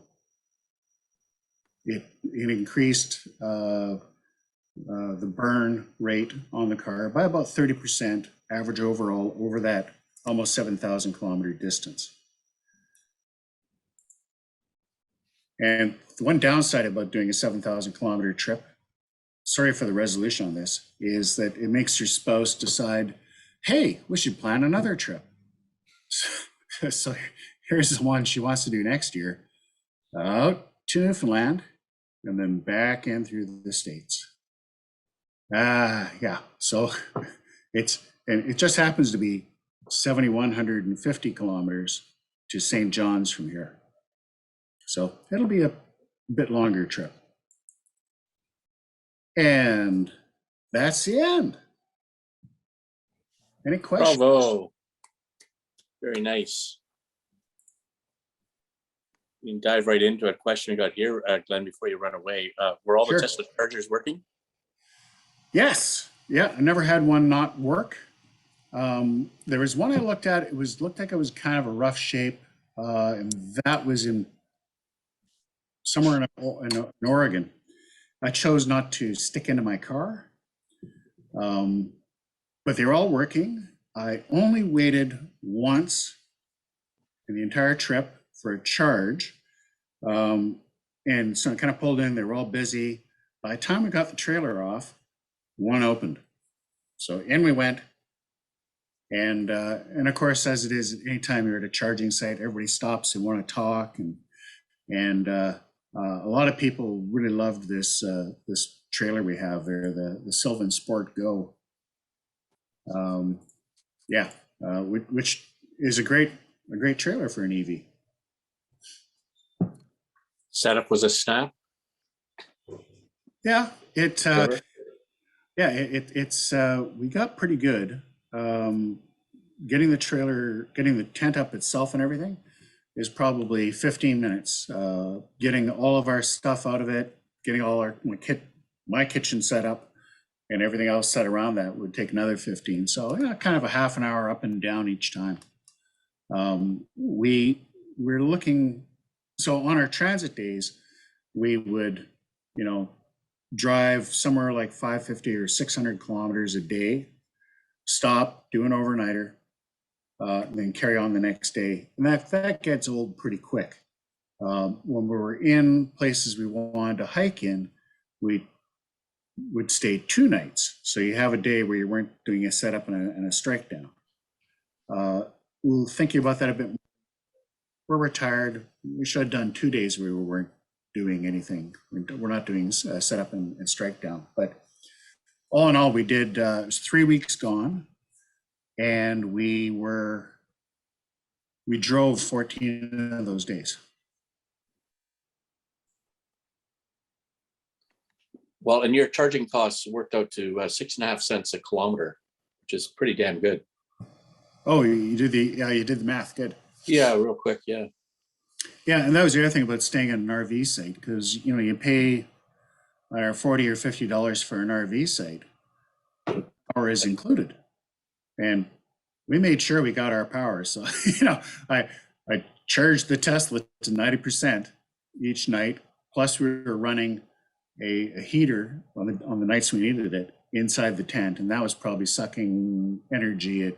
it increased the burn rate on the car by about 30% average overall over that almost 7,000 kilometer distance. And the one downside about doing a 7,000 kilometer trip, sorry for the resolution on this, is that it makes your spouse decide, hey, we should plan another trip. So here's the one she wants to do next year, out to Newfoundland and then back in through the States. Yeah, so it just happens to be 7,150 kilometers to St. John's from here. So it'll be a bit longer trip. And that's the end. Any questions?
Bravo. Very nice. You can dive right into a question we got here, Glenn, before you run away. Were all
Sure.
the Tesla chargers working?
Yes. Yeah, I never had one not work. There was one I looked at. It looked like it was kind of a rough shape, and that was in somewhere in Oregon. I chose not to stick into my car, but they're all working. I only waited once in the entire trip for a charge, and so I kind of pulled in. They were all busy. By the time we got the trailer off, one opened. So in we went. And of course, as it is, anytime you're at a charging site, everybody stops and want to talk. And a lot of people really loved this trailer we have there, the Sylvan Sport Go. Which is a great trailer for an EV.
Setup was a snap?
Yeah, it's we got pretty good. Getting the tent up itself and everything is probably 15 minutes. Getting all of our stuff out of it, getting all my kitchen set up and everything else set around that would take another 15. So kind of a half an hour up and down each time. We're looking, so on our transit days, we would, drive somewhere like 550 or 600 kilometers a day, stop, do an overnighter, then carry on the next day. And that gets old pretty quick. When we were in places we wanted to hike in, we would stay 2 nights. So you have a day where you weren't doing a setup and a strike down. We're thinking about that a bit more. We're retired. We should have done 2 days where we weren't doing anything. We're not doing setup and strike down. But all in all, we did, it was 3 weeks gone. And we drove 14 of those days.
Well, and your charging costs worked out to 6.5 cents a kilometer, which is pretty damn good.
Oh, you did the math. Good.
Yeah, real quick. Yeah.
Yeah, and that was the other thing about staying at an RV site, because you pay $40 or $50 for an RV site, power is included, and we made sure we got our power. So I charged the Tesla to 90% each night. Plus, we were running a heater on the nights we needed it inside the tent, and that was probably sucking energy at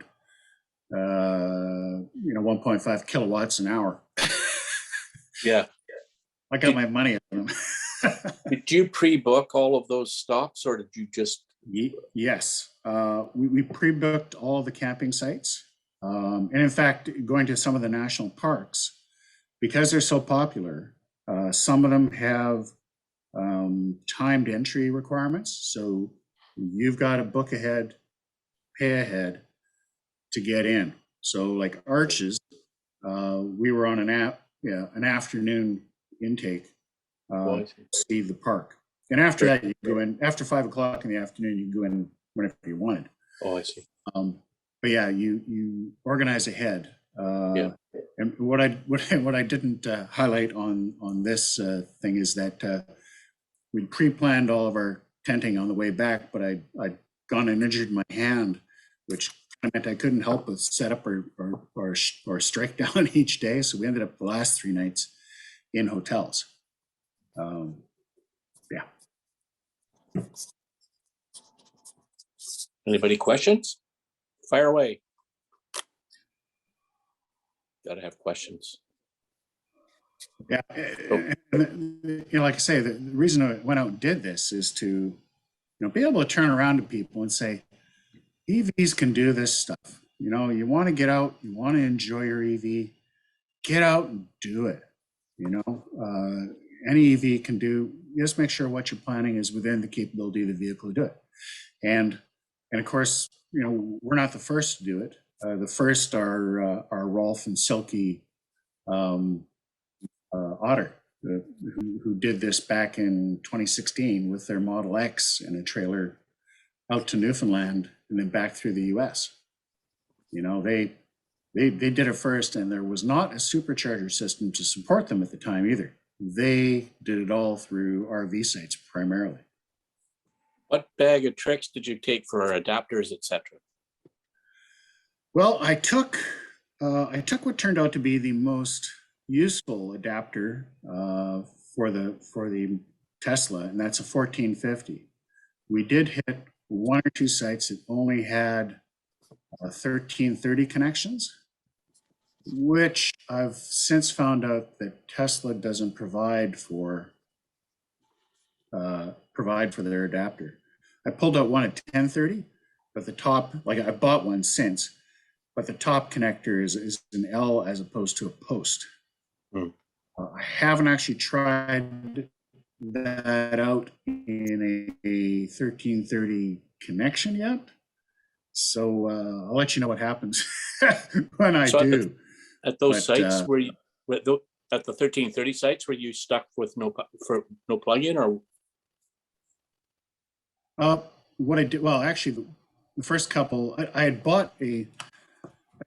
1.5 kilowatts an hour.
Yeah.
I got my money out of them.
Did you pre-book all of those stops, or did you just
Yes, we pre-booked all the camping sites. And in fact, going to some of the national parks, because they're so popular, some of them have timed entry requirements. So you've got to book ahead, pay ahead to get in. So like Arches, we were on an afternoon intake to see the park. And after that, you go in after 5 o'clock in the afternoon. You can go in whenever you wanted.
Oh, I see.
But yeah, you organize ahead.
Yeah.
And what I didn't highlight on this thing is that we pre-planned all of our tenting on the way back, but I'd gone and injured my hand, which meant I couldn't help but set up or strike down each day. So we ended up the last 3 nights in hotels. Yeah.
Anybody questions? Fire away. Gotta have questions.
Yeah, like I say, the reason I went out and did this is to, be able to turn around to people and say, EVs can do this stuff. You want to get out, you want to enjoy your EV, get out and do it. Any EV can do. Just make sure what you're planning is within the capability of the vehicle to do it. And of course, we're not the first to do it. The first are Rolf and Silky Otter, who did this back in 2016 with their Model X in a trailer out to Newfoundland and then back through the US. They did it first, and there was not a supercharger system to support them at the time either. They did it all through RV sites primarily.
What bag of tricks did you take for adapters, etc.?
Well, I took what turned out to be the most useful adapter for the Tesla, and that's a 1450. We did hit 1 or 2 sites that only had 1330 connections, which I've since found out that Tesla doesn't provide for their adapter. I pulled out one at 1030, but the top, I bought one since, but the top connector is an L as opposed to a post. I haven't actually tried that out in a 1330 connection yet. So I'll let you know what happens when I do.
At those sites where you, at the 1330 sites, were you stuck with no plug-in, or?
What I did, well, actually, the first couple, I had bought an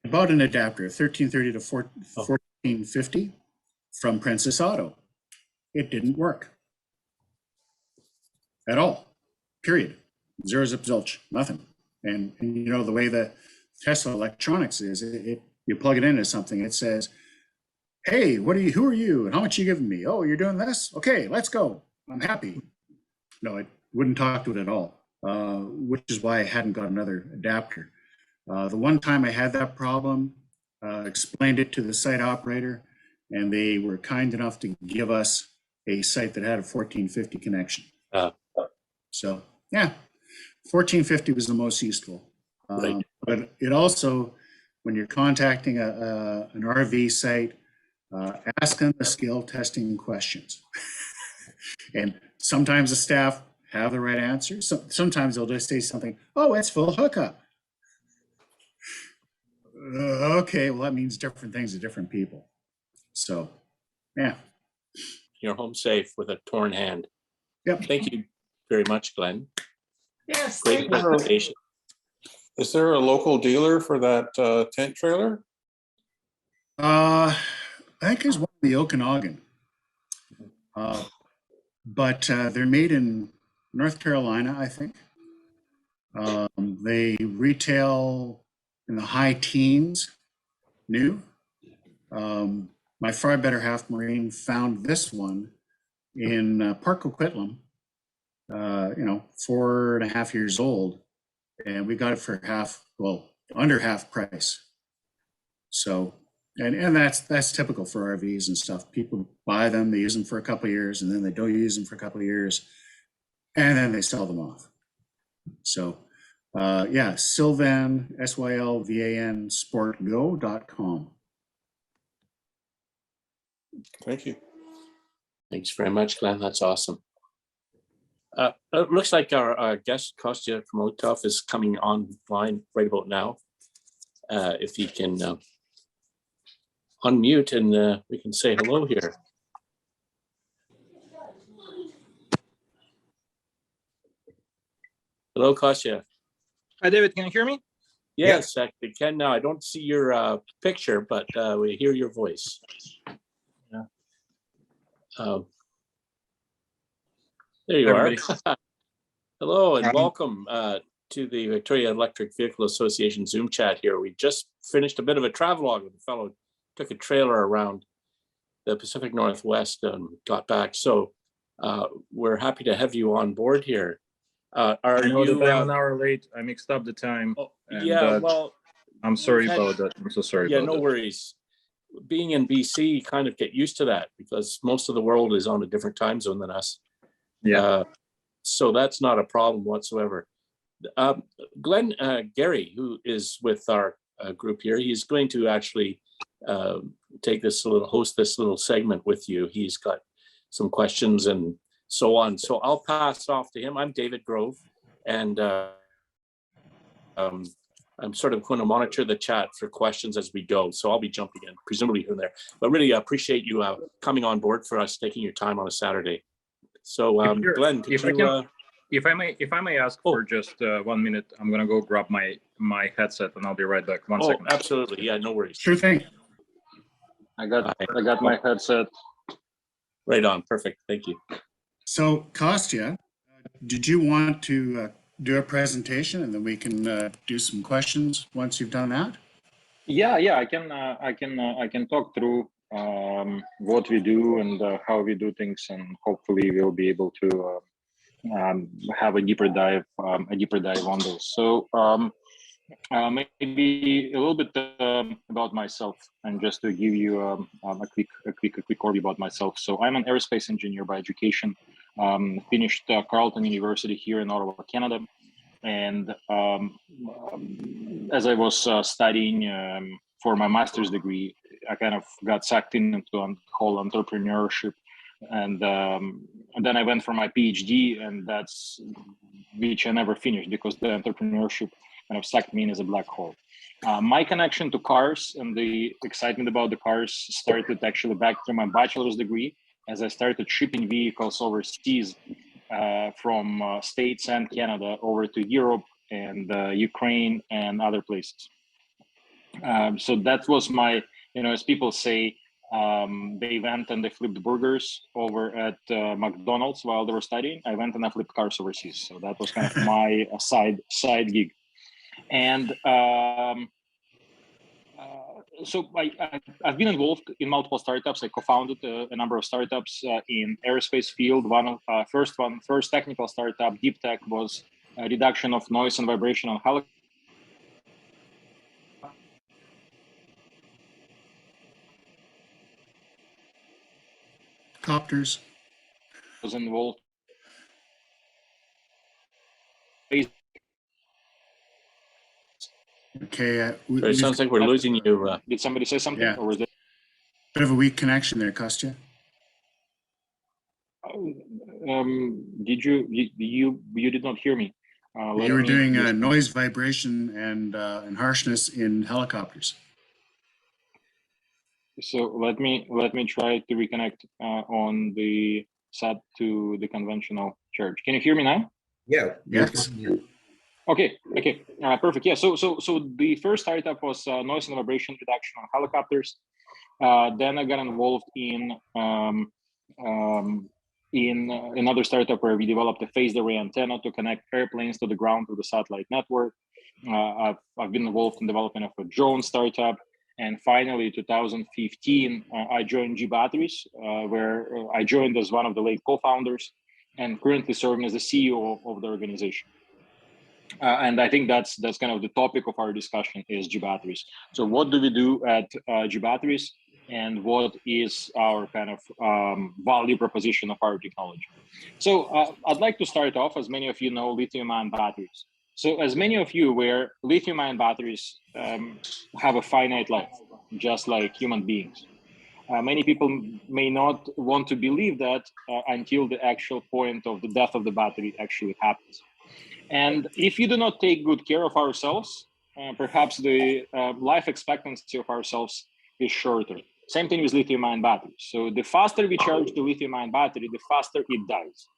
adapter, 1330 to 1450 from Princess Auto. It didn't work at all, period. Zero zip zilch, nothing. And the way the Tesla electronics is, you plug it into something, it says, hey, who are you? And how much are you giving me? Oh, you're doing this? Okay, let's go. I'm happy. No, it wouldn't talk to it at all, which is why I hadn't got another adapter. The one time I had that problem, explained it to the site operator, and they were kind enough to give us a site that had a 1450 connection. So, yeah, 1450 was the most useful.
Right.
But it also, when you're contacting an RV site, ask them the skill testing questions. And sometimes the staff have the right answer. Sometimes they'll just say something, oh, it's full hookup. Okay, well, that means different things to different people. So, yeah.
You're home safe with a torn hand.
Yep.
Thank you very much, Glenn.
Yes.
Great
thank you.
presentation.
Is there a local dealer for that tent trailer?
I think there's one in the Okanagan. But they're made in North Carolina, I think. They retail in the high teens new. My far better half Marine found this one in Park Coquitlam, 4.5 years old, and we got it for under half price. So, and that's typical for RVs and stuff. People buy them, they use them for a couple of years, and then they don't use them for a couple of years, and then they sell them off. So, yeah, Sylvan, Sylvan, sportgo.com.
Thank you.
Thanks very much, Glenn. That's awesome. It looks like our guest, Kostya Khomutov, is coming online right about now. If he can unmute and we can say hello here. Hello, Kostya.
Hi, David. Can you hear me?
Yes, I can now. I don't see your picture, but we hear your voice.
Yeah.
There you are. Hello and
Um,
welcome to the Victoria Electric Vehicle Association Zoom chat here. We just finished a bit of a travelogue with a fellow, took a trailer around the Pacific Northwest and got back. So we're happy to have you on board here. Are
I know
you?
that I'm an hour late. I mixed up the time.
Oh,
and,
yeah, well,
I'm sorry about that. I'm so sorry
yeah,
about
no
that.
worries. Being in BC, you kind of get used to that because most of the world is on a different time zone than us.
Yeah.
So that's not a problem whatsoever. Glenn Gary, who is with our group here, he's going to actually host this little segment with you. He's got some questions and so on. So I'll pass off to him. I'm David Grove, and I'm sort of going to monitor the chat for questions as we go. So I'll be jumping in, presumably from there. But really appreciate you coming on board for us, taking your time on a Saturday. So Glenn, could you?
If I may ask for just 1 minute, I'm gonna go grab my headset and I'll be right back. One second.
Absolutely, yeah, no worries.
Sure thing.
I got my headset.
Right on, perfect. Thank you.
So, Kostya, did you want to do a presentation and then we can do some questions once you've done that?
Yeah, I can talk through what we do and how we do things, and hopefully we'll be able to have a deeper dive on those. So maybe a little bit about myself, and just to give you a quick overview about myself. So I'm an aerospace engineer by education. Finished Carleton University here in Ottawa, Canada. And as I was studying for my master's degree, I kind of got sucked into the whole entrepreneurship, and then I went for my PhD, and which I never finished because the entrepreneurship kind of sucked me in as a black hole. My connection to cars and the excitement about the cars started actually back to my bachelor's degree, as I started shipping vehicles overseas from States and Canada over to Europe and Ukraine and other places. So that was my, as people say, they went and they flipped burgers over at McDonald's while they were studying. I went and I flipped cars overseas. So that was kind of my side gig. And so I've been involved in multiple startups. I co-founded a number of startups in aerospace field. First technical startup, Deep Tech, was a reduction of noise and vibration on
Copters.
was involved.
Okay.
It sounds like we're losing you.
Did somebody say something?
Yeah.
Or was there?
Bit of a weak connection there, Kostya.
Did you did not hear me?
You were doing noise, vibration, and harshness in helicopters.
So let me try to reconnect on the sat to the conventional charge. Can you hear me now?
Yeah.
Yes.
Okay, perfect. Yeah, so the first startup was noise and vibration reduction on helicopters. Then I got involved in another startup where we developed a phased array antenna to connect airplanes to the ground through the satellite network. I've been involved in development of a drone startup. And finally, 2015, I joined Gbatteries, where I joined as one of the late co-founders and currently serving as the CEO of the organization. And I think that's kind of the topic of our discussion is Gbatteries. So what do we do at Gbatteries? and what is our kind of value proposition of our technology. So I'd like to start off, as many of you know, lithium-ion batteries. So as many of you aware, lithium-ion batteries have a finite life, just like human beings. Many people may not want to believe that until the actual point of the death of the battery actually happens. And if you do not take good care of ourselves, perhaps the life expectancy of ourselves is shorter. Same thing with lithium-ion batteries. So the faster we charge the lithium-ion battery, the faster it dies.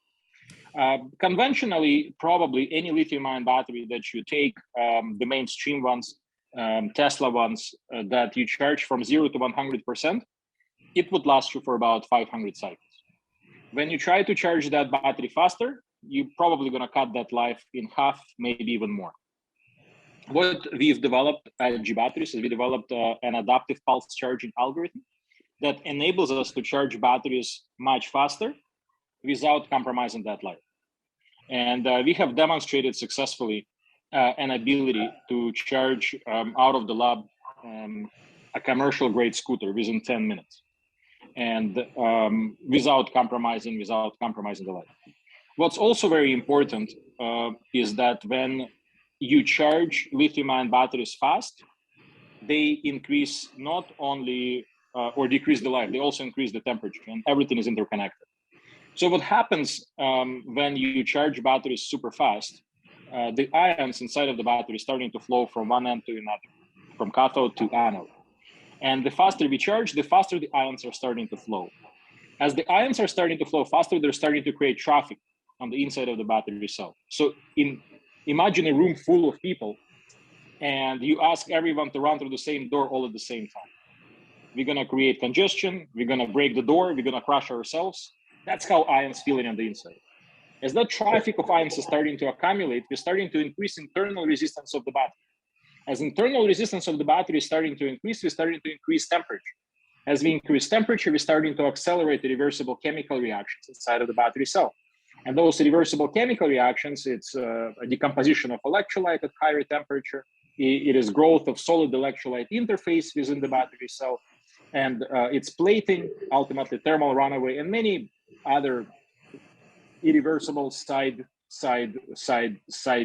Conventionally, probably any lithium-ion battery that you take, the mainstream ones, Tesla ones, that you charge from 0 to 100%, it would last you for about 500 cycles. When you try to charge that battery faster, you're probably going to cut that life in half, maybe even more. What we've developed at Gbatteries is we developed an adaptive pulse charging algorithm that enables us to charge batteries much faster without compromising that life. And we have demonstrated successfully an ability to charge out of the lab a commercial grade scooter within 10 minutes. And without compromising the life. What's also very important is that when you charge lithium-ion batteries fast, they increase not only or decrease the life, they also increase the temperature, and everything is interconnected. So what happens when you charge batteries super fast, the ions inside of the battery starting to flow from one end to another, from cathode to anode. And the faster we charge, the faster the ions are starting to flow. As the ions are starting to flow faster, they're starting to create traffic on the inside of the battery cell. So imagine a room full of people and you ask everyone to run through the same door all at the same time. We're going to create congestion. We're going to break the door. We're going to crush ourselves. That's how ions feeling on the inside. As that traffic of ions is starting to accumulate, we're starting to increase internal resistance of the battery. As internal resistance of the battery is starting to increase, we're starting to increase temperature. As we increase temperature, we're starting to accelerate the reversible chemical reactions inside of the battery cell. And those reversible chemical reactions, it's a decomposition of electrolyte at higher temperature. It is growth of solid electrolyte interface within the battery cell. And it's plating, ultimately thermal runaway, and many other irreversible side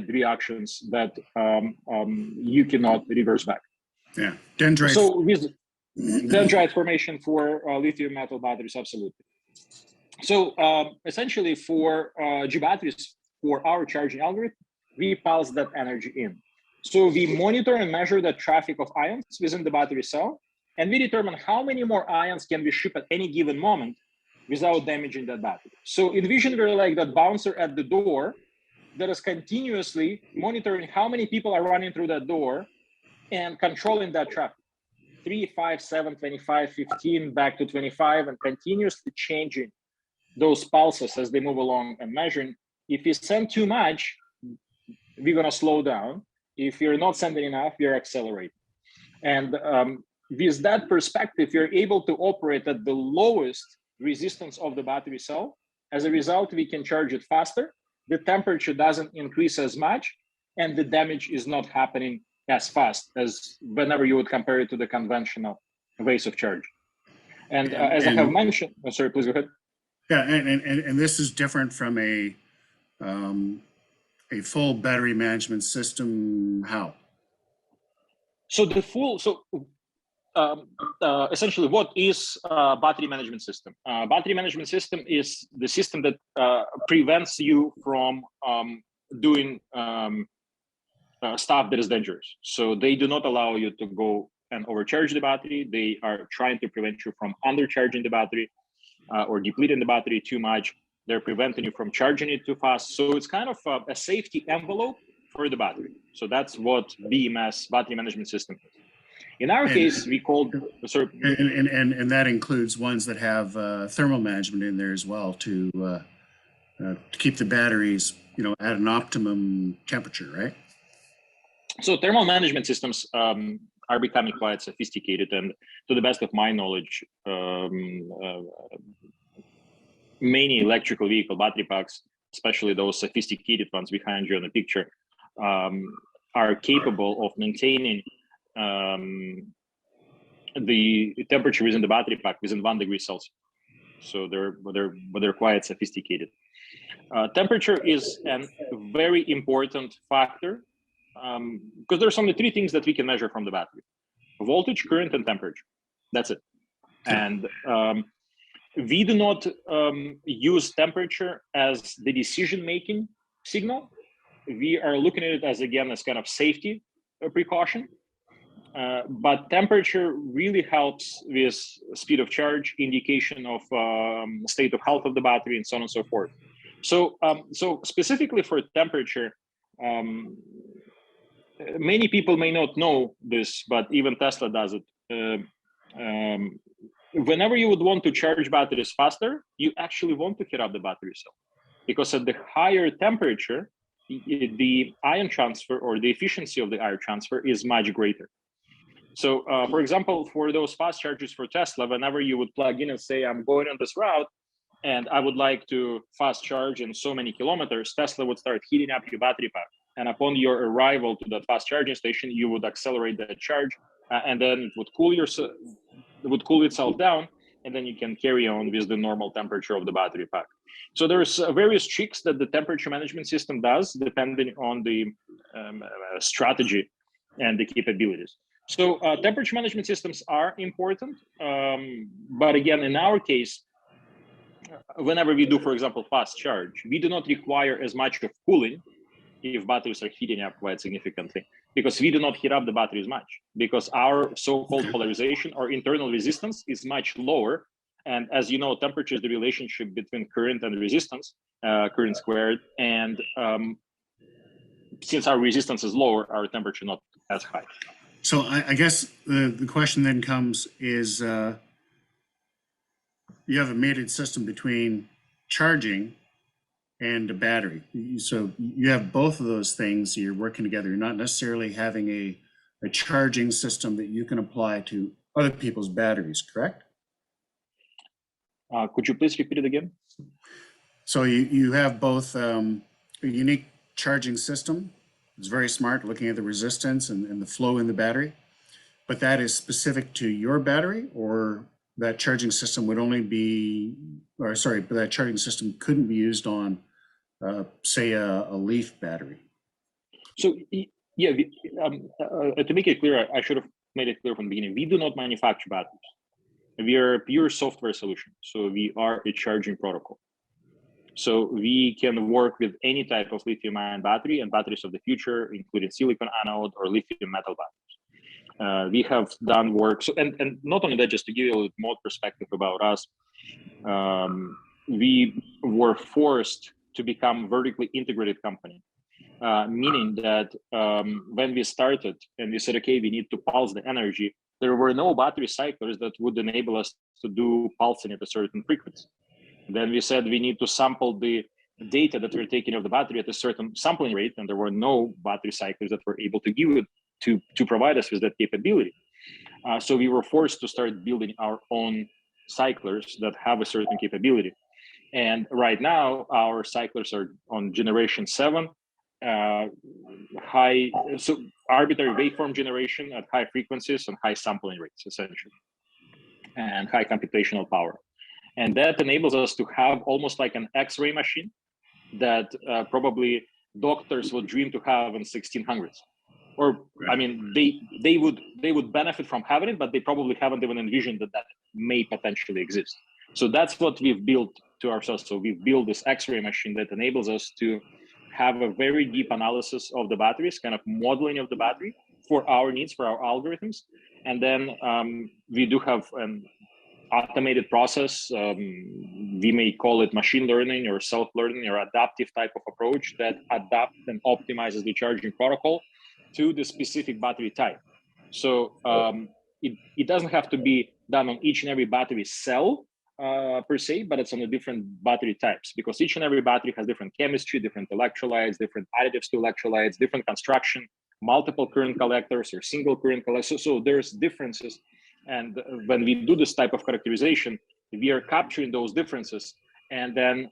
reactions that you cannot reverse back.
Yeah, dendrite.
So with dendrite formation for lithium metal batteries, absolutely. So essentially for Gbatteries, for our charging algorithm, we pulse that energy in. So we monitor and measure the traffic of ions within the battery cell, and we determine how many more ions can we ship at any given moment without damaging that battery. So envision we're like that bouncer at the door that is continuously monitoring how many people are running through that door and controlling that traffic. 3, 5, 7, 25, 15, back to 25, and continuously changing those pulses as they move along and measuring. If you send too much, we're going to slow down. If you're not sending enough, you're accelerating. And with that perspective, you're able to operate at the lowest resistance of the battery cell. As a result, we can charge it faster. The temperature doesn't increase as much, and the damage is not happening as fast as whenever you would compare it to the conventional ways of charging. And as I have mentioned, sorry, please go ahead.
Yeah, and this is different from a full battery management system. How?
So the full, essentially, what is battery management system? Battery management system is the system that prevents you from doing stuff that is dangerous. So they do not allow you to go and overcharge the battery. They are trying to prevent you from undercharging the battery or depleting the battery too much. They're preventing you from charging it too fast. So it's kind of a safety envelope for the battery. So that's what BMS, battery management system, is. In our case, we called, sorry.
And that includes ones that have thermal management in there as well to keep the batteries, at an optimum temperature, right?
So thermal management systems are becoming quite sophisticated, and to the best of my knowledge, many electrical vehicle battery packs, especially those sophisticated ones behind you on the picture, are capable of maintaining the temperature within the battery pack within 1 degree Celsius. So they're quite sophisticated. Temperature is a very important factor because there's only 3 things that we can measure from the battery: voltage, current, and temperature. That's it. And we do not use temperature as the decision-making signal. We are looking at it as, again, as kind of safety precaution. But temperature really helps with speed of charge, indication of state of health of the battery, and so on and so forth. So, so specifically for temperature, many people may not know this, but even Tesla does it. Whenever you would want to charge batteries faster, you actually want to heat up the battery cell, because at the higher temperature, the ion transfer or the efficiency of the ion transfer is much greater. So, for example, for those fast chargers for Tesla, whenever you would plug in and say, I'm going on this route and I would like to fast charge in so many kilometers, Tesla would start heating up your battery pack. And upon your arrival to that fast charging station, you would accelerate that charge, and then it would cool itself down, and then you can carry on with the normal temperature of the battery pack. So there's various tricks that the temperature management system does, depending on the strategy and the capabilities. So temperature management systems are important, but again, in our case, whenever we do, for example, fast charge, we do not require as much of cooling if batteries are heating up quite significantly, because we do not heat up the batteries much, because our so-called polarization or internal resistance is much lower. And as you know, temperature is the relationship between current and resistance, current squared. And since our resistance is lower, our temperature not as high.
So I guess the question then comes is, you have a mated system between charging and a battery. So you have both of those things, you're working together. You're not necessarily having a charging system that you can apply to other people's batteries, correct?
Could you please repeat it again?
So you have both a unique charging system. It's very smart, looking at the resistance and the flow in the battery, but that is specific to your battery, or that charging system would only be, or sorry, but that charging system couldn't be used on, say, a Leaf battery.
So yeah, to make it clear, I should have made it clear from the beginning. We do not manufacture batteries. We are a pure software solution. So we are a charging protocol. So we can work with any type of lithium-ion battery and batteries of the future, including silicon anode or lithium metal batteries. We have done work, so, and not only that, just to give you a little more perspective about us, we were forced to become a vertically integrated company, meaning that when we started and we said, okay, we need to pulse the energy, there were no battery cyclers that would enable us to do pulsing at a certain frequency. Then we said we need to sample the data that we're taking of the battery at a certain sampling rate, and there were no battery cyclers that were able to give it to provide us with that capability. So we were forced to start building our own cyclers that have a certain capability. And right now, our cyclers are on generation 7, high, so arbitrary waveform generation at high frequencies and high sampling rates, essentially, and high computational power. And that enables us to have almost like an X-ray machine that probably doctors would dream to have in 1600s. Or, I mean, they would benefit from having it, but they probably haven't even envisioned that may potentially exist. So that's what we've built to ourselves. So we've built this X-ray machine that enables us to have a very deep analysis of the batteries, kind of modeling of the battery for our needs, for our algorithms. And then we do have an automated process. We may call it machine learning or self-learning or adaptive type of approach that adapts and optimizes the charging protocol to the specific battery type. So it doesn't have to be done on each and every battery cell per se, but it's on the different battery types, because each and every battery has different chemistry, different electrolytes, different additives to electrolytes, different construction, multiple current collectors or single current collectors. So there's differences. And when we do this type of characterization, we are capturing those differences. And then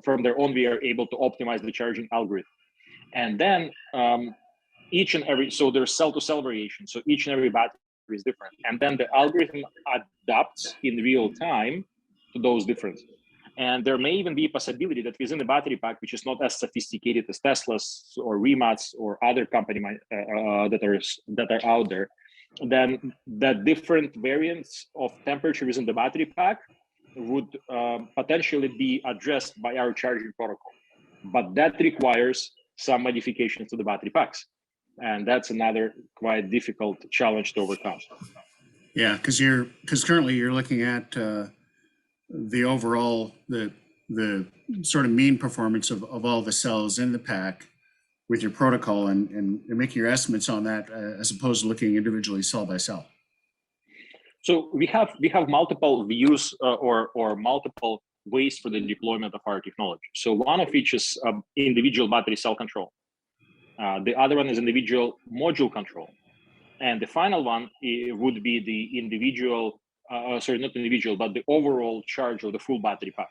from there on, we are able to optimize the charging algorithm. And then each and every, so there's cell to cell variation. So each and every battery is different. And then the algorithm adapts in real time to those differences. And there may even be a possibility that within the battery pack, which is not as sophisticated as Tesla's or Rimacs or other company that are out there, then that different variants of temperature within the battery pack would potentially be addressed by our charging protocol. But that requires some modifications to the battery packs. And that's another quite difficult challenge to overcome.
Yeah, because currently you're looking at the overall, the sort of mean performance of all the cells in the pack with your protocol and making your estimates on that as opposed to looking individually cell by cell.
So we have multiple views or multiple ways for the deployment of our technology. So one of which is individual battery cell control. The other one is individual module control. And the final one would be the individual, sorry, not individual, but the overall charge of the full battery pack.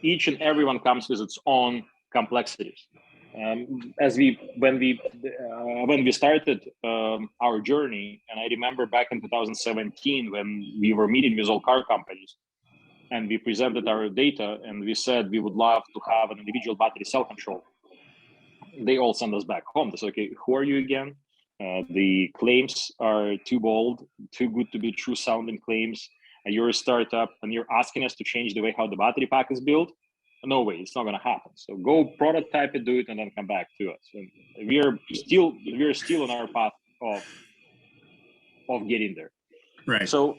Each and every one comes with its own complexities. When we started our journey, and I remember back in 2017 when we were meeting with all car companies, and we presented our data, and we said we would love to have an individual battery cell control. They all send us back home. They said, okay, who are you again? The claims are too bold, too good to be true sounding claims. And you're a startup and you're asking us to change the way how the battery pack is built. No way, it's not going to happen. So go prototype it, do it, and then come back to us. And we're still on our path of getting there.
Right.
So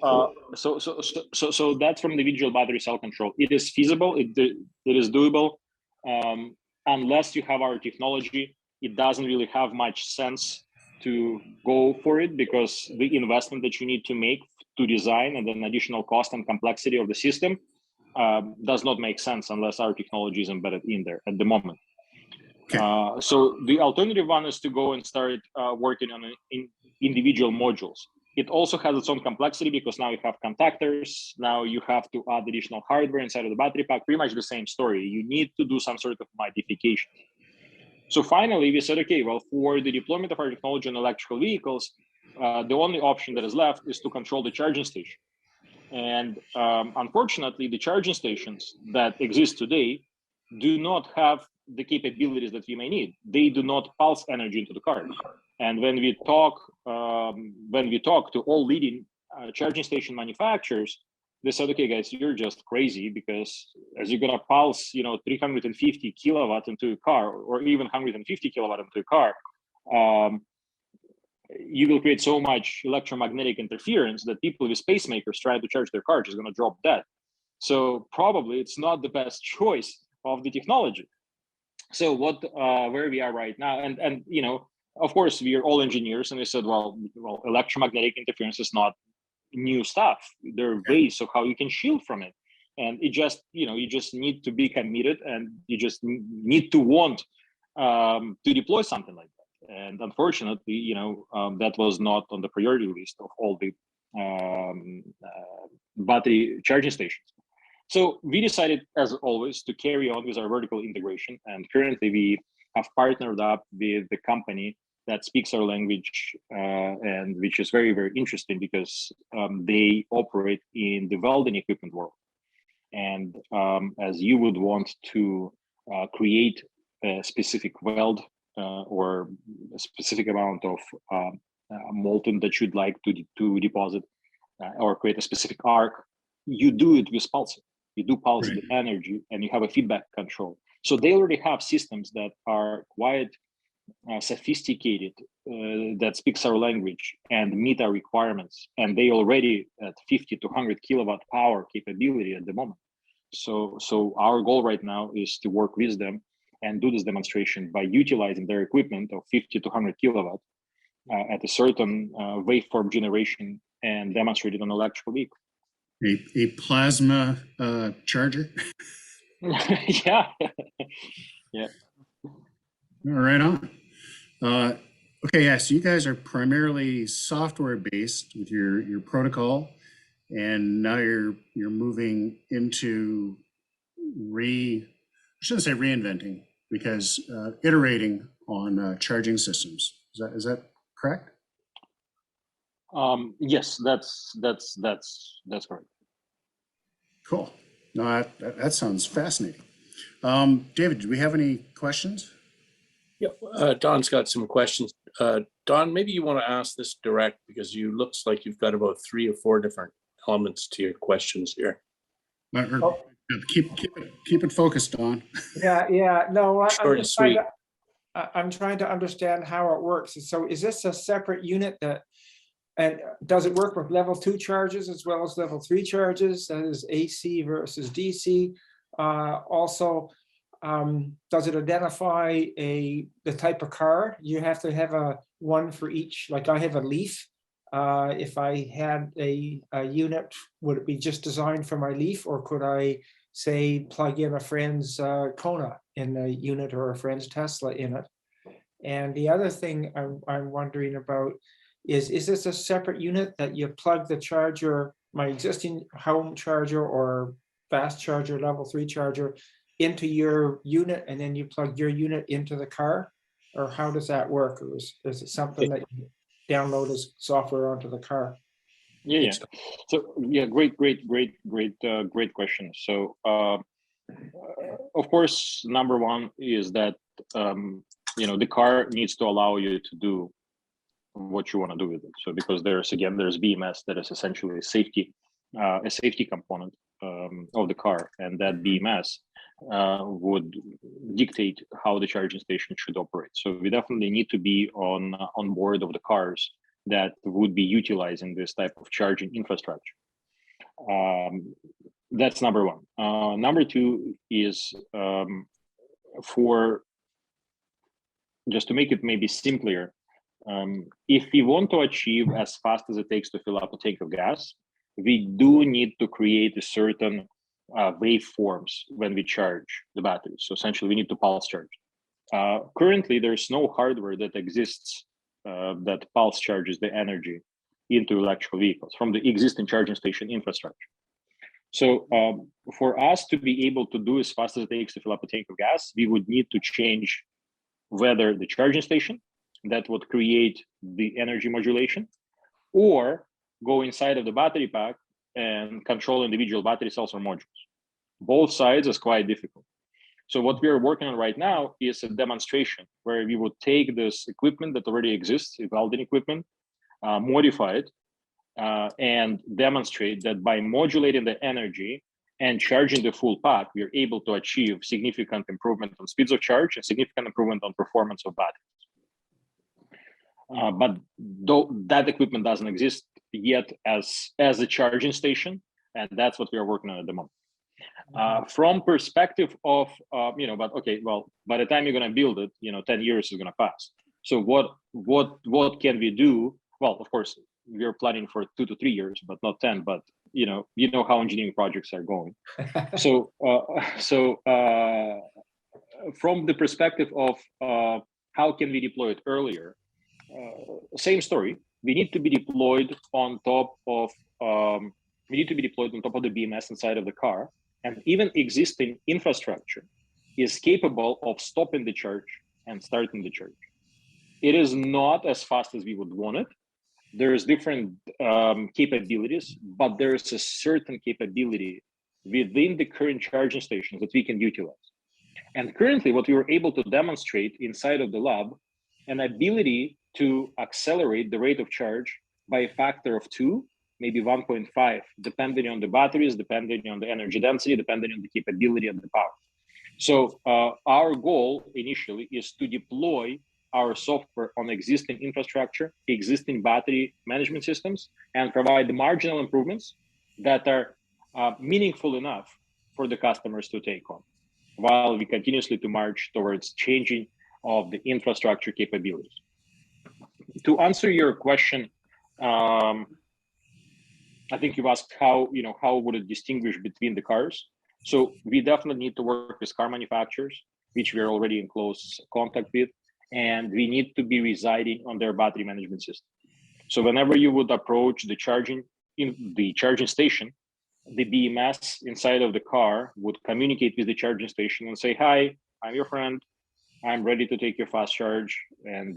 that's from individual battery cell control. It is feasible. It is doable. Unless you have our technology, it doesn't really have much sense to go for it, because the investment that you need to make to design and then additional cost and complexity of the system does not make sense unless our technology is embedded in there at the moment.
Okay.
So the alternative one is to go and start working on individual modules. It also has its own complexity because now you have contactors, now you have to add additional hardware inside of the battery pack, pretty much the same story. You need to do some sort of modification. So finally, we said, okay, well, for the deployment of our technology on electrical vehicles, the only option that is left is to control the charging station. And unfortunately, the charging stations that exist today do not have the capabilities that we may need. They do not pulse energy into the car. And when we talk to all leading charging station manufacturers, they said, okay, guys, you're just crazy, because as you're gonna pulse, 350 kilowatt into a car, or even 150 kilowatt into a car, you will create so much electromagnetic interference that people with pacemakers trying to charge their car is gonna drop dead. So probably it's not the best choice of the technology. So where we are right now, and of course, we are all engineers, and we said, well, electromagnetic interference is not new stuff. There are ways of how you can shield from it, and it just, you just need to be committed, and you just need to want to deploy something like that. And unfortunately, that was not on the priority list of all the battery charging stations. So we decided, as always, to carry on with our vertical integration, and currently we have partnered up with the company that speaks our language, and which is very, very interesting because they operate in the welding equipment world. And as you would want to create a specific weld or a specific amount of molten that you'd like to deposit or create a specific arc, you do it with pulsing. You do pulse the energy, and you have a feedback control. So they already have systems that are quite sophisticated, that speaks our language and meet our requirements, and they already at 50 to 100 kilowatt power capability at the moment. So our goal right now is to work with them and do this demonstration by utilizing their equipment of 50 to 100 kilowatt at a certain waveform generation and demonstrate it on electrical vehicle.
A plasma charger.
Yeah. Yeah.
All right on. Okay, yeah. So you guys are primarily software based with your protocol, and now you're moving into I shouldn't say reinventing, because iterating on charging systems. Is that correct?
Yes, that's correct.
Cool. No, that sounds fascinating. David, do we have any questions?
Yeah, Don's got some questions. Don, maybe you want to ask this direct because you looks like you've got about 3 or 4 different elements to your questions here.
Oh.
Keep it focused, Don.
Yeah. No,
Short and sweet.
I'm trying to understand how it works. So is this a separate unit and does it work with level 2 charges as well as level 3 charges? That is AC versus DC. Also, does it identify the type of car? You have to have one for each. Like I have a Leaf. If I had a unit, would it be just designed for my Leaf, or could I say plug in a friend's Kona in the unit or a friend's Tesla in it? And the other thing I'm wondering about is this a separate unit that you plug the charger, my existing home charger or fast charger, level 3 charger, into your unit, and then you plug your unit into the car? Or how does that work? Or is it something that you download as software onto the car?
Yeah. So yeah, great question. So of course, number one is that the car needs to allow you to do what you want to do with it. So because there's BMS that is essentially a safety component of the car, and that BMS would dictate how the charging station should operate. So we definitely need to be on board of the cars that would be utilizing this type of charging infrastructure. That's number one. Number two is for just to make it maybe simpler. If we want to achieve as fast as it takes to fill up a tank of gas, we do need to create a certain waveforms when we charge the batteries. So essentially, we need to pulse charge. Currently, there's no hardware that exists that pulse charges the energy into electrical vehicles from the existing charging station infrastructure. So for us to be able to do as fast as it takes to fill up a tank of gas, we would need to change whether the charging station that would create the energy modulation, or go inside of the battery pack and control individual battery cells or modules. Both sides is quite difficult. So what we are working on right now is a demonstration where we would take this equipment that already exists, welding equipment, modify it, and demonstrate that by modulating the energy and charging the full pack, we are able to achieve significant improvement on speeds of charge and significant improvement on performance of batteries. But that equipment doesn't exist yet as a charging station, and that's what we are working on at the moment. From perspective of but okay, well, by the time you're going to build it, 10 years is going to pass. So what can we do? Well, of course, we're planning for 2 to 3 years, but not 10. But you know how engineering projects are going. So from the perspective of how can we deploy it earlier? Same story. We need to be deployed on top of the BMS inside of the car, and even existing infrastructure is capable of stopping the charge and starting the charge. It is not as fast as we would want it. There's different capabilities, but there's a certain capability within the current charging stations that we can utilize. And currently, what we were able to demonstrate inside of the lab, an ability to accelerate the rate of charge by a factor of 2, maybe 1.5, depending on the batteries, depending on the energy density, depending on the capability of the power. So our goal initially is to deploy our software on existing infrastructure, existing battery management systems, and provide the marginal improvements that are meaningful enough for the customers to take on, while we continuously to march towards changing of the infrastructure capabilities. To answer your question, I think you've asked how would it distinguish between the cars. So we definitely need to work with car manufacturers, which we are already in close contact with, and we need to be residing on their battery management system. So whenever you would approach the charging station, the BMS inside of the car would communicate with the charging station and say, "Hi, I'm your friend. I'm ready to take your fast charge," and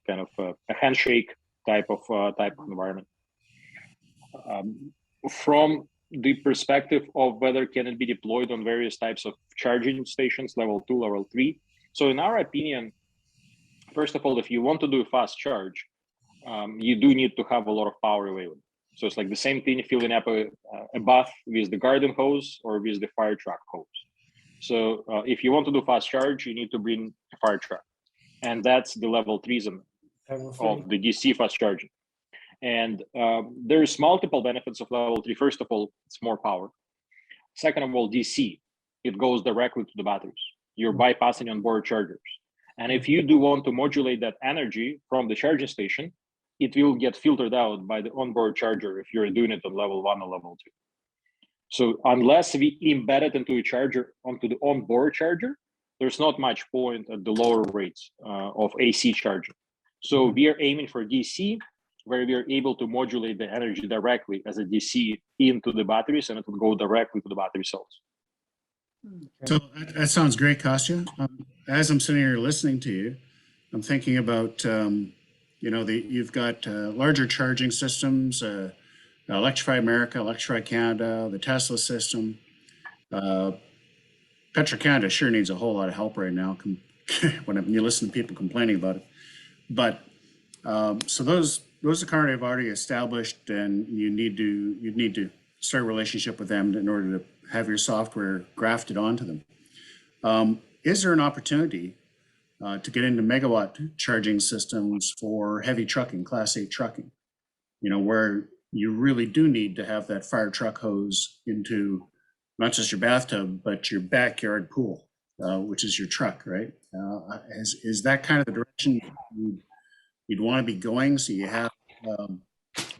kind of a handshake type of environment. From the perspective of whether can it be deployed on various types of charging stations, level 2, level 3. So in our opinion, first of all, if you want to do a fast charge, you do need to have a lot of power available. So it's like the same thing filling up a bath with the garden hose or with the fire truck hose. So if you want to do fast charge, you need to bring a fire truck. And that's the level 3 of the DC fast charging. And there's multiple benefits of level 3. First of all, it's more power. Second of all, DC, it goes directly to the batteries. You're bypassing onboard chargers. And if you do want to modulate that energy from the charging station, it will get filtered out by the onboard charger if you're doing it on level 1 or level 2. So unless we embed it into a charger, onto the onboard charger, there's not much point at the lower rates of AC charging. So we are aiming for DC, where we are able to modulate the energy directly as a DC into the batteries, and it will go directly to the battery cells.
So that sounds great, Kostya. As I'm sitting here listening to you, I'm thinking about, you've got larger charging systems, Electrify America, Electrify Canada, the Tesla system. Petro-Canada sure needs a whole lot of help right now when you listen to people complaining about it. But so those are kind of already established, and you need to start a relationship with them in order to have your software grafted onto them. Is there an opportunity to get into megawatt charging systems for heavy trucking, Class 8 trucking, where you really do need to have that fire truck hose into not just your bathtub, but your backyard pool, which is your truck, right? Is that kind of the direction you'd want to be going, so you have a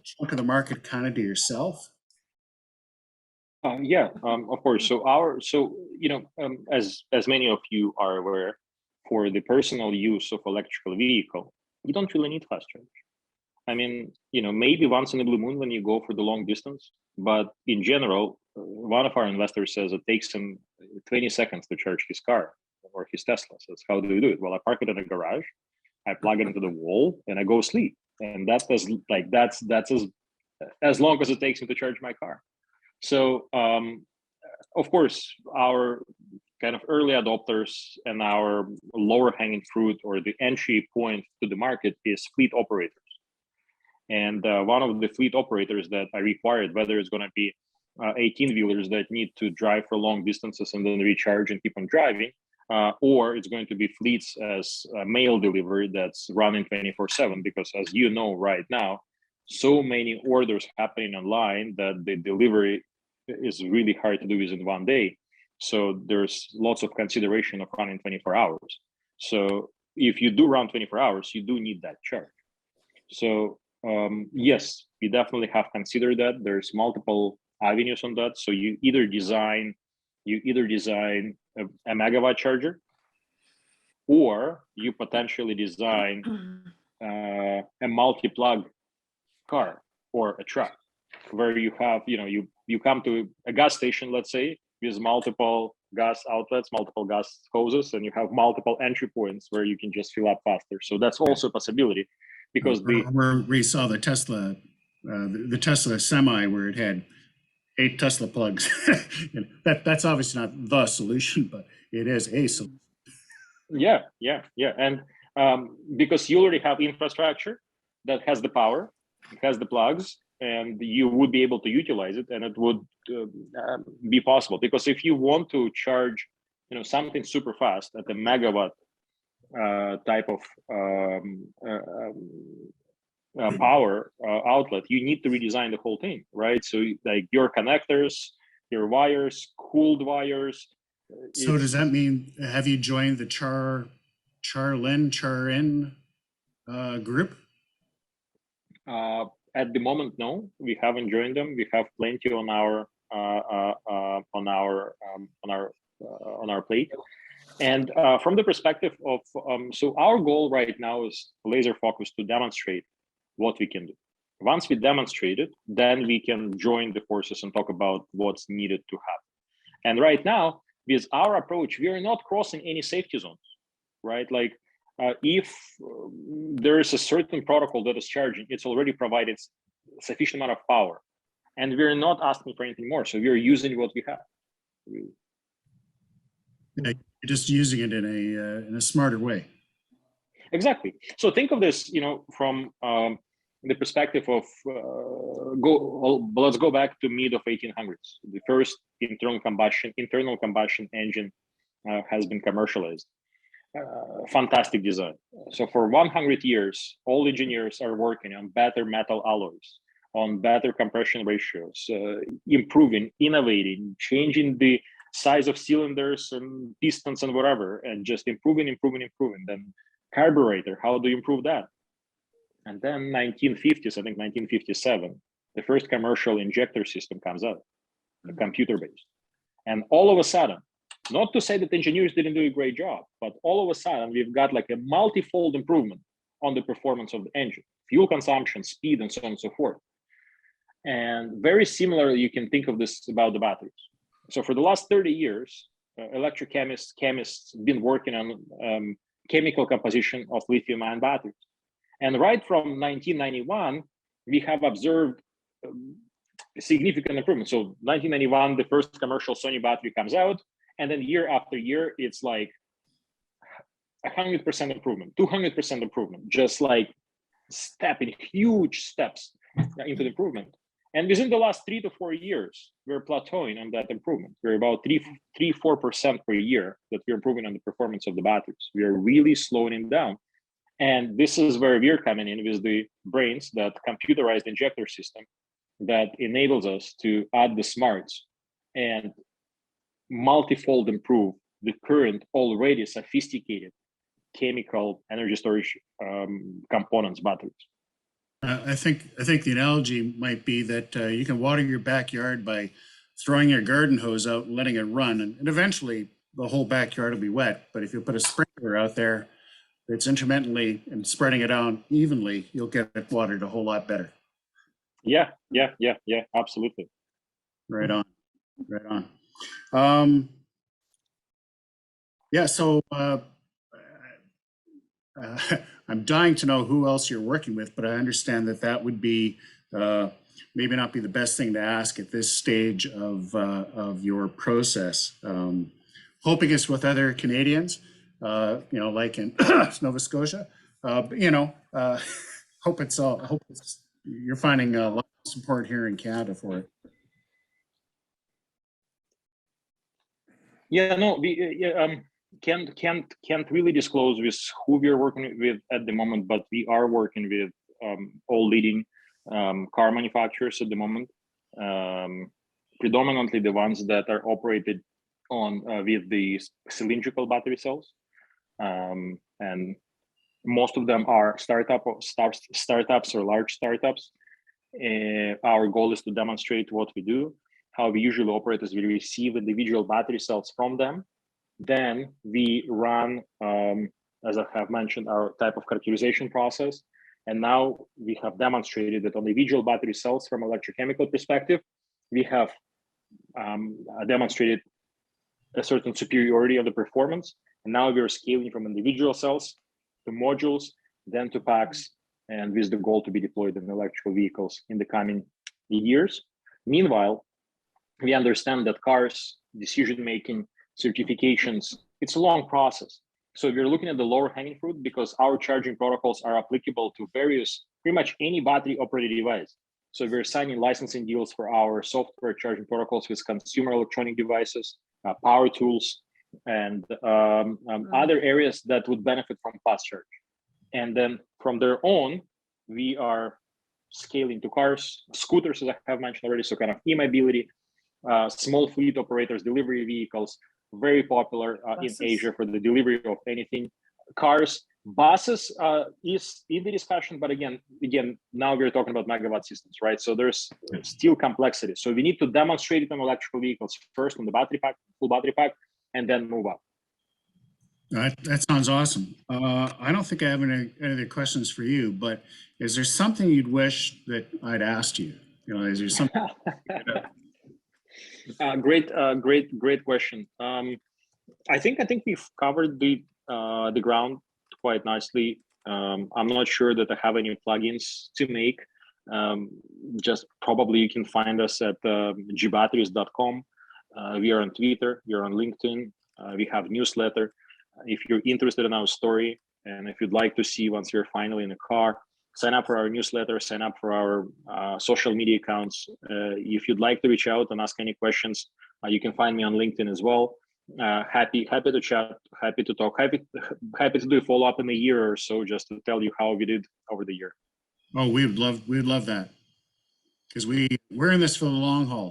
chunk of the market kind of to yourself?
Yeah, of course. As many of you are aware, for the personal use of electrical vehicle, you don't really need fast charge. I mean, maybe once in a blue moon when you go for the long distance, but in general, one of our investors says it takes him 20 seconds to charge his car or his Tesla. Says, how do you do it? Well, I park it in a garage, I plug it into the wall, and I go sleep. And that's as long as it takes me to charge my car. So, of course, our kind of early adopters and our lower hanging fruit, or the entry point to the market, is fleet operators. And one of the fleet operators that I required, whether it's going to be 18-wheelers that need to drive for long distances and then recharge and keep on driving, or it's going to be fleets as mail delivery that's running 24/7, because as you know right now, so many orders happening online that the delivery is really hard to do within one day. So there's lots of consideration of running 24 hours. So if you do run 24 hours, you do need that charge. So yes, we definitely have considered that. There's multiple avenues on that. So you either design a megawatt charger, or you potentially design a multi-plug car or a truck, where you have, you come to a gas station, let's say, with multiple gas outlets, multiple gas hoses, and you have multiple entry points where you can just fill up faster. So that's also a possibility, because
we saw the Tesla, the Tesla Semi, where it had 8 Tesla plugs. That's obviously not the solution, but it is a solution.
Yeah. And because you already have infrastructure that has the power, it has the plugs, and you would be able to utilize it, and it would be possible. Because if you want to charge, something super fast at a megawatt type of power outlet, you need to redesign the whole thing, right? So like your connectors, your wires, cooled wires.
So does that mean, have you joined the Char-In group?
At the moment, no, we haven't joined them. We have plenty on our plate. And from the perspective of, so our goal right now is laser focused to demonstrate what we can do. Once we demonstrate it, then we can join the forces and talk about what's needed to happen. And right now, with our approach, we are not crossing any safety zones, right? Like if there is a certain protocol that is charging, it's already provided sufficient amount of power, and we're not asking for anything more. So we're using what we have.
You're just using it in a smarter way.
Exactly. So think of this, from the perspective of let's go back to mid of 1800s. The first internal combustion engine has been commercialized. Fantastic design. So for 100 years, all engineers are working on better metal alloys, on better compression ratios, improving, innovating, changing the size of cylinders and pistons and whatever, and just improving. Then carburetor, how do you improve that? And then 1950s, I think 1957, the first commercial injector system comes out, computer-based. And all of a sudden, not to say that engineers didn't do a great job, but all of a sudden we've got like a multi-fold improvement on the performance of the engine, fuel consumption, speed, and so on and so forth. And very similar, you can think of this about the batteries. So for the last 30 years, chemists been working on chemical composition of lithium-ion batteries. And right from 1991, we have observed significant improvement. So 1991, the first commercial Sony battery comes out, and then year after year, it's like 100% improvement, 200% improvement, just like huge steps into the improvement. And within the last 3 to 4 years, we're plateauing on that improvement. We're about 3-4% per year that we're improving on the performance of the batteries. We are really slowing it down. And this is where we're coming in with the brains, that computerized injector system that enables us to add the smarts and multifold improve the current already sophisticated chemical energy storage components batteries.
I think the analogy might be that you can water your backyard by throwing your garden hose out and letting it run, and eventually the whole backyard will be wet. But if you put a sprinkler out there that's intermittently and spreading it out evenly, you'll get it watered a whole lot better.
Yeah, absolutely.
Right on. So I'm dying to know who else you're working with, but I understand that would be maybe not be the best thing to ask at this stage of your process. Hoping it's with other Canadians, like in Nova Scotia. Hope you're finding a lot of support here in Canada for it.
Yeah, no, we can't really disclose with who we're working with at the moment, but we are working with all leading car manufacturers at the moment, predominantly the ones that are operated on with the cylindrical battery cells, and most of them are startups or large startups. Our goal is to demonstrate what we do. How we usually operate is we receive individual battery cells from them. Then we run, as I have mentioned, our type of characterization process. And now we have demonstrated that on individual battery cells from electrochemical perspective, we have demonstrated a certain superiority of the performance. And now we're scaling from individual cells to modules, then to packs, and with the goal to be deployed in electrical vehicles in the coming years. Meanwhile, we understand that cars, decision-making, certifications, it's a long process. So we're looking at the lower hanging fruit because our charging protocols are applicable to pretty much any battery operated device. So we're signing licensing deals for our software charging protocols with consumer electronic devices, power tools, and other areas that would benefit from fast charge. And then from their own, we are scaling to cars, scooters, as I have mentioned already, so kind of e-mobility, small fleet operators, delivery vehicles, very popular in Asia for the delivery of anything. Cars, buses is in the discussion, but again, now we're talking about megawatt systems, right? So there's still complexity. So we need to demonstrate it on electrical vehicles first on the battery pack, full battery pack, and then move up.
That sounds awesome. I don't think I have any other questions for you, but is there something you'd wish that I'd asked you? Is there something?
Great question. I think we've covered the ground quite nicely. I'm not sure that I have any plugins to make. Just probably you can find us at gbatteries.com. We are on Twitter, we are on LinkedIn, we have newsletter. If you're interested in our story, and if you'd like to see once you're finally in a car, sign up for our newsletter, sign up for our social media accounts. If you'd like to reach out and ask any questions, you can find me on LinkedIn as well. Happy to chat, happy to talk, happy to do a follow-up in a year or so, just to tell you how we did over the year.
Oh, we'd love that. Because we're in this for the long haul.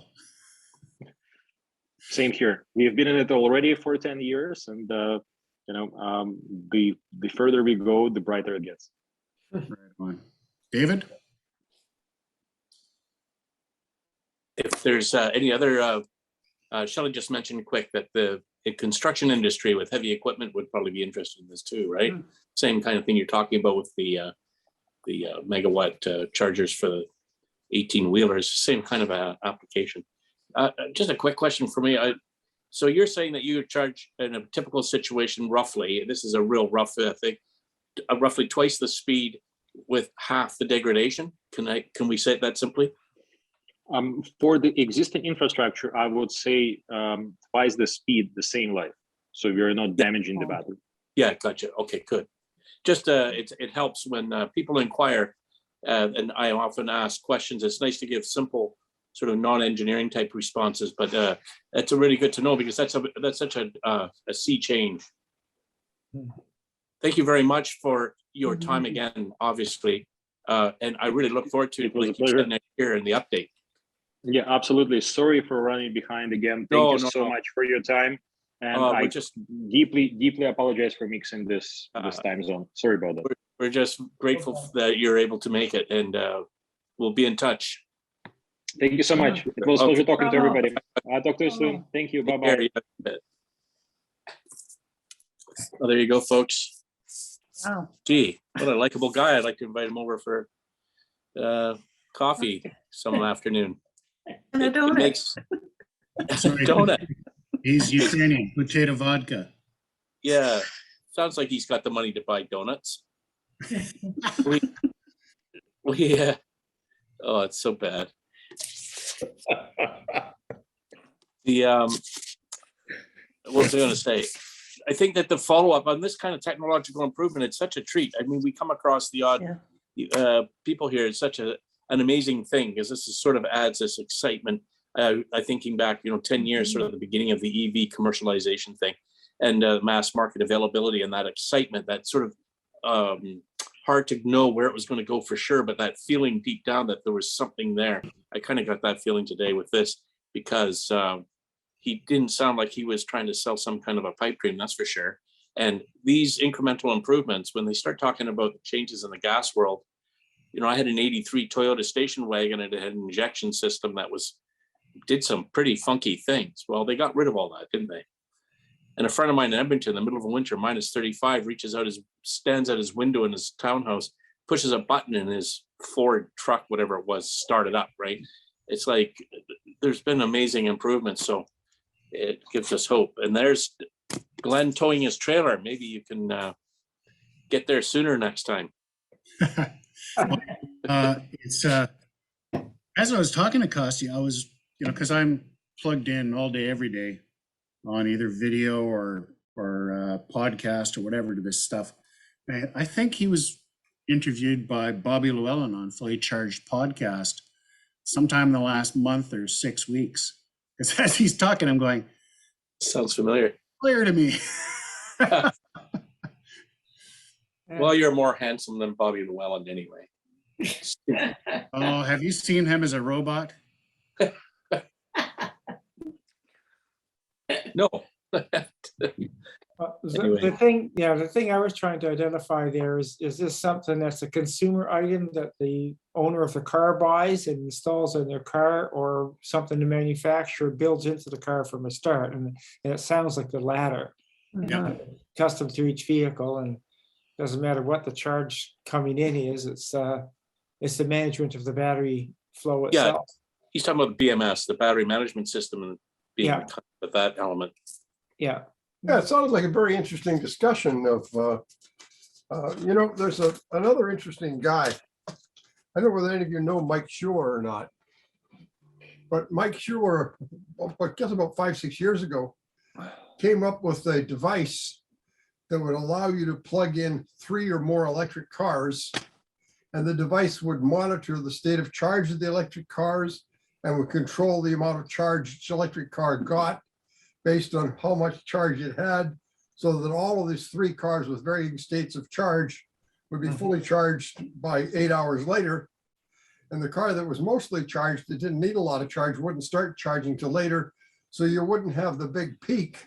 Same here. We've been in it already for 10 years, and the further we go, the brighter it gets.
Right on. David?
If there's any other, Shelley just mentioned quick that the construction industry with heavy equipment would probably be interested in this too, right? Same kind of thing you're talking about with the megawatt chargers for the 18-wheelers, same kind of application. Just a quick question for me. So you're saying that you charge in a typical situation roughly, this is a real rough thing, roughly twice the speed with half the degradation? Can we say it that simply?
For the existing infrastructure, I would say twice the speed, the same life. So we're not damaging the battery.
Yeah, gotcha. Okay, good. Just it helps when people inquire, and I often ask questions. It's nice to give simple, sort of non-engineering type responses, but it's a really good to know because that's such a sea change. Thank you very much for your time again, obviously, and I really look forward to next year and the update.
Yeah, absolutely. Sorry for running behind again. Thank you so much for your time. And I just deeply apologize for mixing this time zone. Sorry about that.
We're just grateful that you're able to make it, and we'll be in touch.
Thank you so much. It was a pleasure talking to everybody. I'll talk to you soon. Thank you. Bye-bye.
Well, there you go, folks.
Wow.
Gee, what a likable guy. I'd like to invite him over for coffee some afternoon.
And a donut.
Donut.
He's Ukrainian, potato vodka.
Yeah, sounds like he's got the money to buy donuts. Oh, it's so bad. What was I going to say? I think that the follow-up on this kind of technological improvement, it's such a treat. I mean, we come across the odd people here. It's such an amazing thing because this is sort of adds this excitement. I thinking back, 10 years, sort of the beginning of the EV commercialization thing and mass market availability and that excitement, that sort of hard to know where it was going to go for sure, but that feeling deep down that there was something there. I kind of got that feeling today with this because he didn't sound like he was trying to sell some kind of a pipe dream, that's for sure. And these incremental improvements, when they start talking about the changes in the gas world, I had an 83 Toyota station wagon and it had an injection system that did some pretty funky things. Well, they got rid of all that, didn't they? And a friend of mine in Edmonton, in the middle of a winter, -35, stands at his window in his townhouse, pushes a button and his Ford truck, whatever it was, started up, right? It's like, there's been amazing improvements. So it gives us hope. And there's Glenn towing his trailer. Maybe you can get there sooner next time.
It's as I was talking to Kostya, I was, because I'm plugged in all day, every day on either video or podcast or whatever to this stuff. And I think he was interviewed by Bobby Llewellyn on Fully Charged podcast sometime in the last month or 6 weeks. Because as he's talking, I'm going,
sounds familiar.
Clear to me.
Well, you're more handsome than Bobby Llewellyn anyway.
Oh, have you seen him as a robot?
No. Anyway.
The thing I was trying to identify there is this something that's a consumer item that the owner of the car buys and installs in their car, or something the manufacturer builds into the car from the start? And it sounds like the latter.
Yeah.
Custom to each vehicle, and doesn't matter what the charge coming in is, it's the management of the battery flow itself.
Yeah, he's talking about the BMS, the battery management system, and being that element.
Yeah.
Yeah, it sounds like a very interesting discussion of There's another interesting guy. I don't know whether any of you know Mike Schuler or not. But Mike Schuler, I guess about 5-6 years ago, came up with a device that would allow you to plug in 3 or more electric cars. And the device would monitor the state of charge of the electric cars and would control the amount of charge each electric car got based on how much charge it had, so that all of these 3 cars with varying states of charge would be fully charged by 8 hours later. And the car that was mostly charged, that didn't need a lot of charge, wouldn't start charging till later. So you wouldn't have the big peak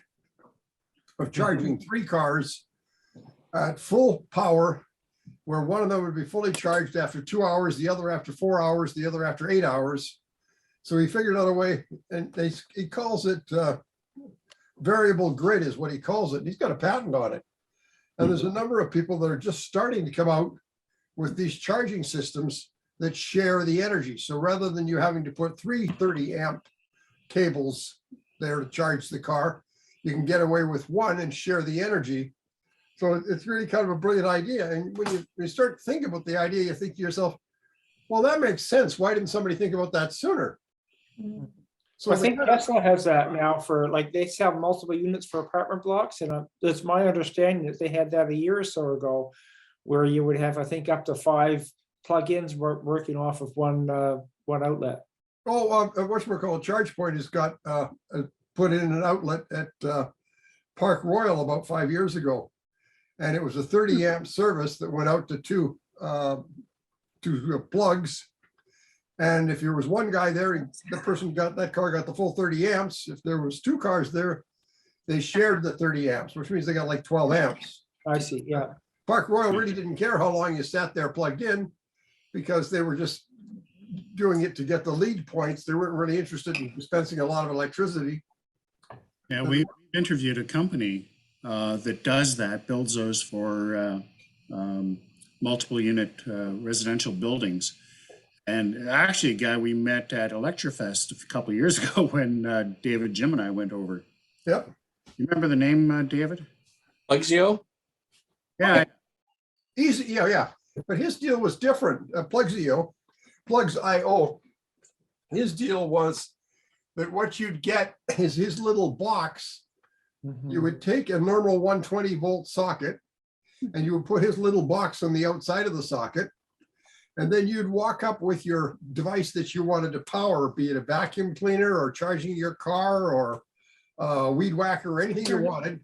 of charging 3 cars at full power, where one of them would be fully charged after 2 hours, the other after 4 hours, the other after 8 hours. So he figured out a way, and he calls it variable grid is what he calls it. And he's got a patent on it. And there's a number of people that are just starting to come out with these charging systems that share the energy. So rather than you having to put 3 30-amp cables there to charge the car, you can get away with 1 and share the energy. So it's really kind of a brilliant idea. And when you start thinking about the idea, you think to yourself, well, that makes sense. Why didn't somebody think about that sooner? So
I think Tesla has that now for, like, they sell multiple units for apartment blocks. And it's my understanding that they had that a year or so ago, where you would have, I think, up to 5 plugins working off of one outlet.
Oh, whatchamacallit, ChargePoint has got put in an outlet at Park Royal about 5 years ago. And it was a 30-amp service that went out to two plugs. And if there was one guy there, the person that car got the full 30 amps. If there was 2 cars there, they shared the 30 amps, which means they got like 12 amps.
I see, yeah.
Park Royal really didn't care how long you sat there plugged in, because they were just doing it to get the lead points. They weren't really interested in dispensing a lot of electricity.
Yeah, we interviewed a company that does that, builds those for multiple unit residential buildings. And actually a guy we met at Electrofest a couple of years ago when David, Jim, and I went over.
Yep.
You remember the name, David?
Plugzio?
Yeah.
Easy, yeah. But his deal was different. Plugzio, Plugs.io, his deal was that what you'd get is his little box. You would take a normal 120 volt socket and you would put his little box on the outside of the socket. And then you'd walk up with your device that you wanted to power, be it a vacuum cleaner or charging your car or a weed whacker or anything you wanted.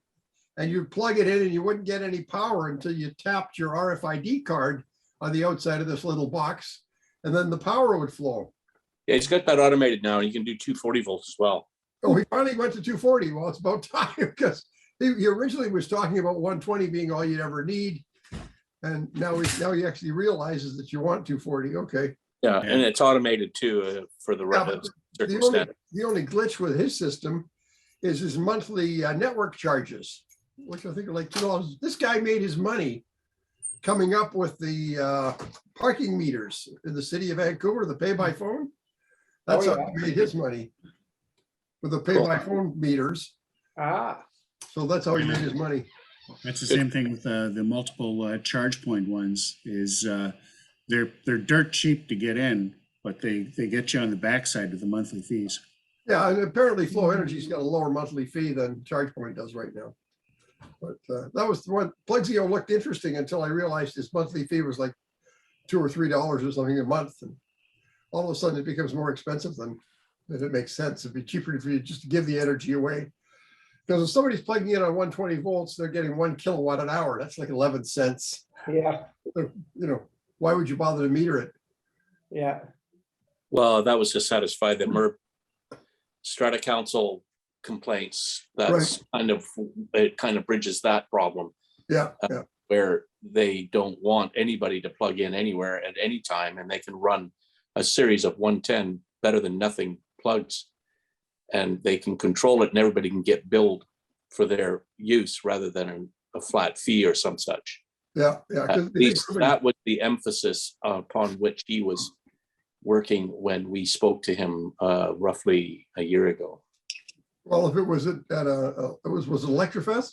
And you'd plug it in and you wouldn't get any power until you tapped your RFID card on the outside of this little box. And then the power would flow.
Yeah, he's got that automated now, and you can do 240 volts as well.
Oh, he finally went to 240. Well, it's about time, because he originally was talking about 120 being all you'd ever need. And now he actually realizes that you want 240. Okay.
Yeah, and it's automated too for the right circumstance.
The only glitch with his system is his monthly network charges, which I think are like $2. This guy made his money coming up with the parking meters in the city of Vancouver, the pay by phone. That's how he made his money, with the pay by phone meters. So that's how he made his money.
That's the same thing with the multiple charge point ones. Is they're dirt cheap to get in, but they get you on the backside with the monthly fees.
Yeah, and apparently Flow Energy's got a lower monthly fee than ChargePoint does right now. But that was the one. Plugzio looked interesting until I realized his monthly fee was like $2 or $3 or something a month, and all of a sudden it becomes more expensive than if it makes sense. It'd be cheaper for you just to give the energy away. Because if somebody's plugging in on 120 volts, they're getting 1 kilowatt an hour. That's like 11 cents.
Yeah.
So, why would you bother to meter it?
Yeah.
Well, that was to satisfy the MERP Strata Council complaints. That's it kind of bridges that problem.
Yeah.
Where they don't want anybody to plug in anywhere at any time, and they can run a series of 110 better than nothing plugs, and they can control it, and everybody can get billed for their use rather than a flat fee or some such.
Yeah.
At least that was the emphasis upon which he was working when we spoke to him roughly a year ago.
Well, if it was was it Electrofest?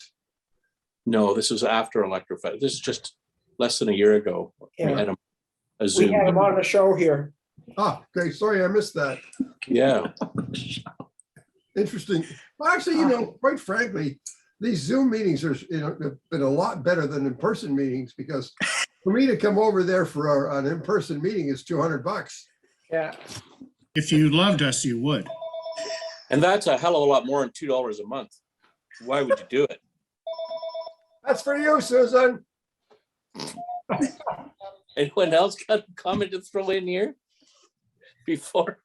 No, this was after Electrofest. This is just less than a year ago. We
Yeah.
had him a
We
Zoom.
had him on the show here.
Ah, okay, sorry, I missed that.
Yeah,
Interesting. Well, actually, you know, quite frankly, these Zoom meetings are, you know, have been a lot better than in-person meetings, because for me to come over there for an in-person meeting is $200.
Yeah.
If you loved us, you would.
and that's a hell of a lot more than $2 a month. Why would you do it?
That's for you, Susan.
Anyone else got a comment to throw in here before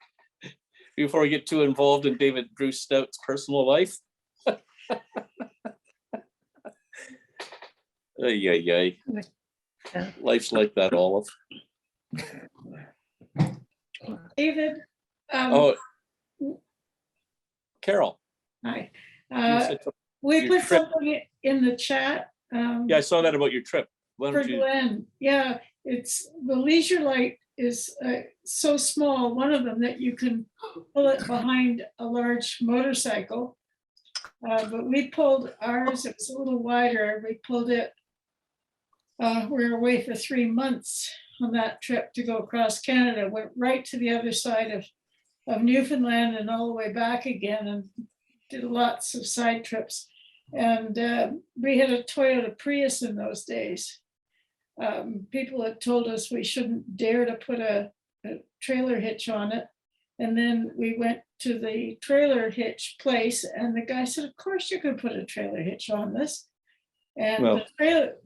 we get too involved in David Bruce Stout's personal life? Ay, ay, ay.
Yeah.
Life's like that, Olive.
David,
Oh, Carol,
hi.
you said something.
We
your
put
trip.
something in the chat.
Yeah, I saw that about your trip. Why
For
don't you?
Glenn, yeah, it's the Leisure Light is so small, one of them, that you can pull it behind a large motorcycle. But we pulled ours, it was a little wider, we pulled it. We were away for 3 months on that trip to go across Canada, went right to the other side of Newfoundland and all the way back again, and did lots of side trips. And we had a Toyota Prius in those days. People had told us we shouldn't dare to put a trailer hitch on it. And then we went to the trailer hitch place, and the guy said, of course you could put a trailer hitch on this. And
Well,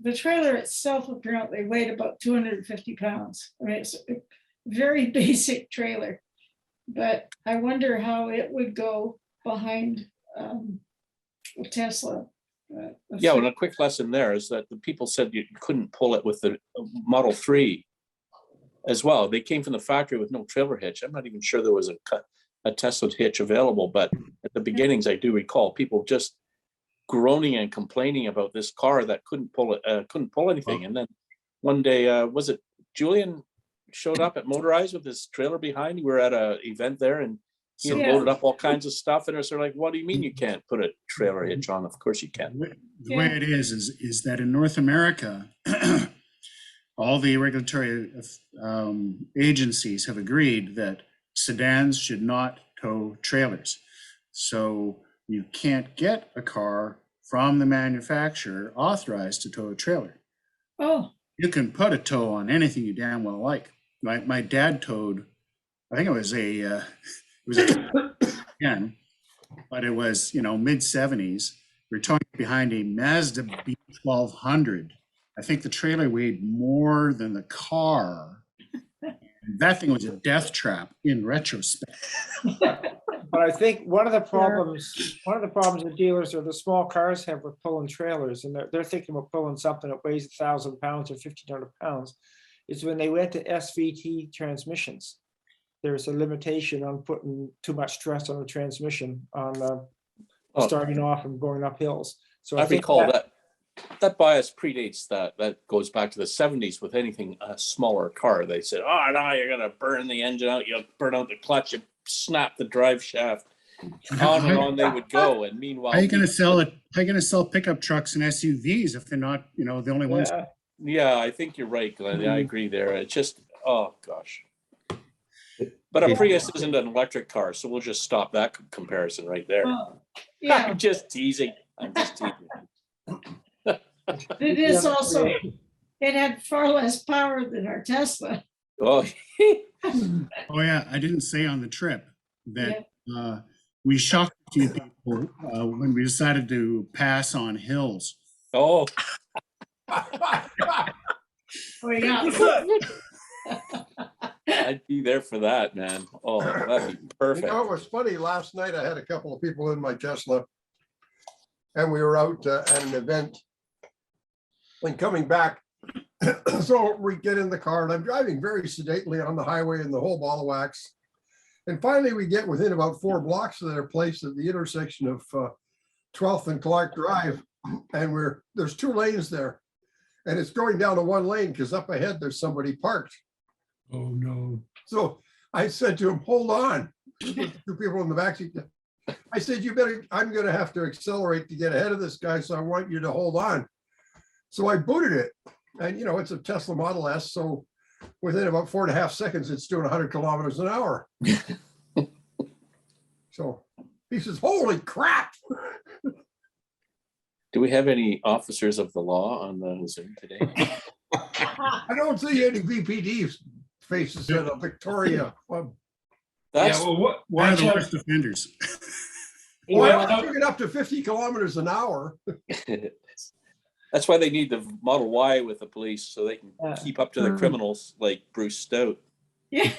the trailer itself apparently weighed about 250 pounds. I mean, it's a very basic trailer, but I wonder how it would go behind a Tesla.
yeah, well, a quick lesson there is that the people said you couldn't pull it with the Model 3 as well. They came from the factory with no trailer hitch. I'm not even sure there was a Tesla hitch available, but at the beginnings, I do recall people just groaning and complaining about this car that couldn't pull anything. And then one day, was it Julian showed up at Motorized with his trailer behind? We were at an event there, and he had loaded up all kinds of stuff, and it's like, what do you mean you can't put a trailer hitch on? Of course you can.
The way it is that in North America, all the regulatory agencies have agreed that sedans should not tow trailers. So you can't get a car from the manufacturer authorized to tow a trailer.
Oh,
You can put a tow on anything you damn well like. My dad towed, I think it was a 10, but it was, mid 70s. We're towing behind a Mazda B1200. I think the trailer weighed more than the car. That thing was a death trap in retrospect.
But I think one of the problems with dealers are the small cars have with pulling trailers, and they're thinking about pulling something that weighs 1,000 pounds or 1,500 pounds. Is when they went to SVT transmissions. There's a limitation on putting too much stress on the transmission on starting off and going up hills. So
I recall that bias predates that. That goes back to the 70s with anything a smaller car. They said, oh, no, you're going to burn the engine out. You'll burn out the clutch. You snap the drive shaft. On and on they would go. And meanwhile,
how are you going to sell pickup trucks and SUVs if they're not, the only ones?
Yeah, I think you're right, Glenn. I agree there. It's just, oh gosh. But a Prius isn't an electric car, so we'll just stop that comparison right there.
yeah,
I'm just teasing.
it is also, it had far less power than our Tesla.
Oh,
Oh yeah, I didn't say on the trip that we shocked a few people when we decided to pass on hills.
oh.
Oh, yeah.
I'd be there for that, man. Oh, that'd be perfect.
You know, it was funny. Last night I had a couple of people in my Tesla, and we were out at an event. When coming back, so we get in the car, and I'm driving very sedately on the highway in the whole ball of wax. And finally, we get within about 4 blocks of their place at the intersection of 12th and Clark Drive, and there's 2 lanes there. And it's going down to 1 lane because up ahead there's somebody parked.
Oh, no.
So I said to him, hold on. 2 people in the backseat. I said, I'm going to have to accelerate to get ahead of this guy. So I want you to hold on. So I booted it. And, it's a Tesla Model S, so within about 4.5 seconds, it's doing 100 kilometers an hour. So he says, holy crap.
Do we have any officers of the law on the Zoom today?
I don't see any VPD faces at a Victoria club.
That's,
One of the worst offenders.
Well, I took it up to 50 kilometers an hour.
that's why they need the Model Y with the police, so they can keep up to the criminals like Bruce Stout.
Yeah.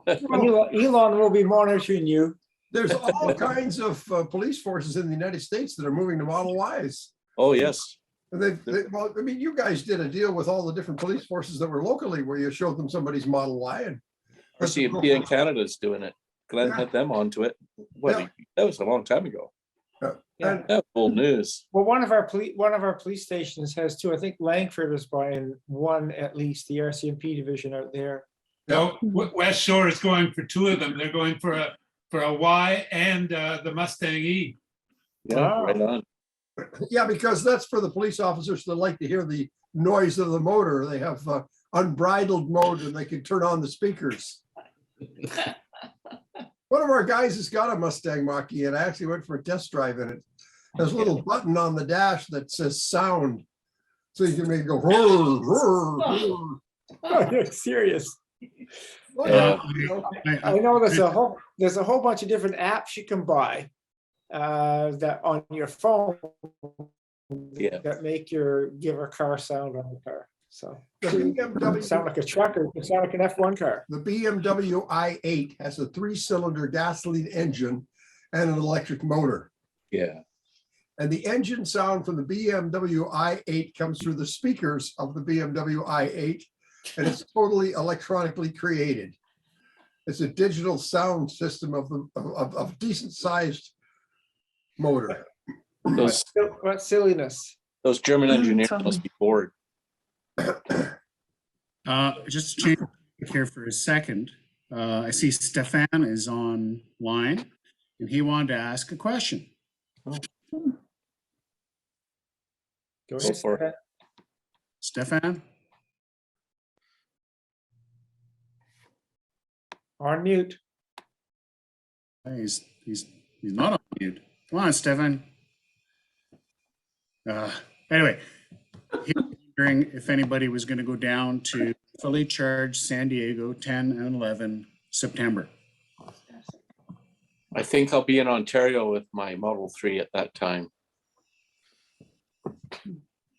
Elon will be monitoring you.
There's all kinds of police forces in the United States that are moving to Model Ys.
Oh, yes.
And well, I mean, you guys did a deal with all the different police forces that were locally where you showed them somebody's Model Y. And
RCMP in Canada's doing it. Glenn had them onto it. What? That was a long time ago.
Yeah.
That's old news.
Well, one of our police stations has two. I think Langford is buying one at least. The RCMP division out there.
No, West Shore is going for two of them. They're going for a Y and the Mustang E.
Yeah, right on.
Yeah, because that's for the police officers that like to hear the noise of the motor. They have unbridled mode and they can turn on the speakers. One of our guys has got a Mustang Mach-E and I actually went for a test drive in it. There's a little button on the dash that says sound. So you can make it go, roar, roar, roar.
Oh, you're serious.
Well,
I know there's a whole bunch of different apps you can buy that on your phone that make give a car sound on the car. So
the BMW
sound like a truck or it sound like an F1 car.
The BMW i8 has a 3-cylinder gasoline engine and an electric motor.
Yeah.
And the engine sound from the BMW i8 comes through the speakers of the BMW i8, and it's totally electronically created. It's a digital sound system of decent sized motor.
What silliness.
Those German engineers must be bored.
Just change here for a second. I see Stefan is online and he wanted to ask a question.
Go ahead, Stefan.
Stefan?
On mute.
He's not on mute. Come on, Stefan. Anyway, he was wondering if anybody was going to go down to fully charged San Diego 10 and 11 September.
I think I'll be in Ontario with my Model 3 at that time.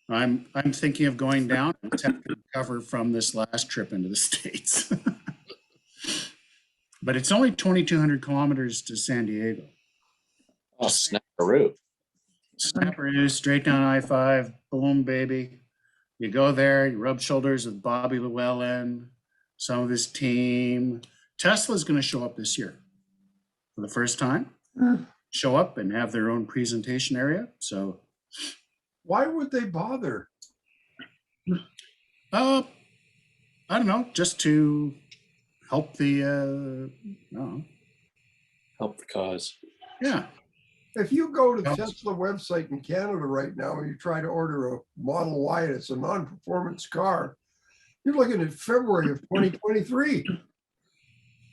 I'm thinking of going down and have to recover from this last trip into the States. But it's only 2,200 kilometers to San Diego.
Oh, snap-a-roo.
Snapperoo, straight down I-5, boom, baby. You go there, you rub shoulders with Bobby Llewellyn, some of his team. Tesla's going to show up this year for the first time. Show up and have their own presentation area. So,
why would they bother?
I don't know, just to help the
help the cause.
Yeah.
If you go to the Tesla website in Canada right now and you try to order a Model Y and it's a non-performance car, you're looking at February of 2023.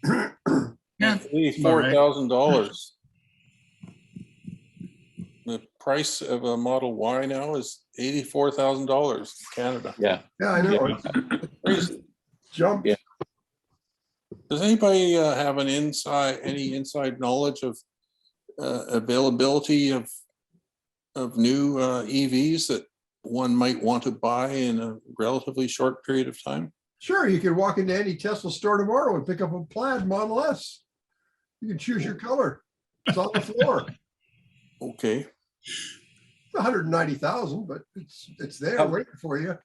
Yeah,
$84,000. The price of a Model Y now is $84,000 in Canada.
Yeah.
Yeah, I know.
It's crazy.
Jump.
Yeah.
Does anybody have any inside knowledge of availability of new EVs that one might want to buy in a relatively short period of time?
Sure, you can walk into any Tesla store tomorrow and pick up a plaid Model S. You can choose your color. It's on the floor.
Okay.
190,000, but it's there waiting for you.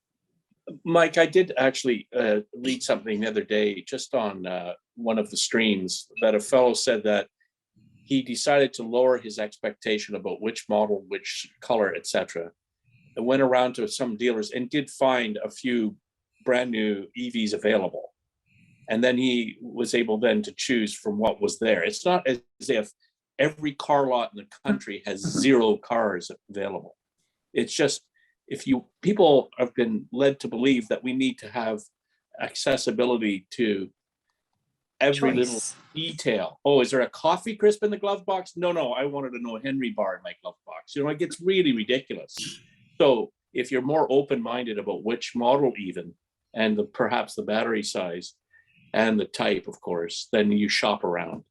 Mike, I did actually read something the other day just on one of the streams that a fellow said that he decided to lower his expectation about which model, which color, etc. And went around to some dealers and did find a few brand new EVs available. And then he was able then to choose from what was there. It's not as if every car lot in the country has 0 cars available. It's just people have been led to believe that we need to have accessibility to every little
Choice.
detail. Oh, is there a coffee crisp in the glove box? No, I wanted to know a Henry bar in my glove box. It gets really ridiculous. So if you're more open-minded about which model even, and perhaps the battery size and the type, of course, then you shop around.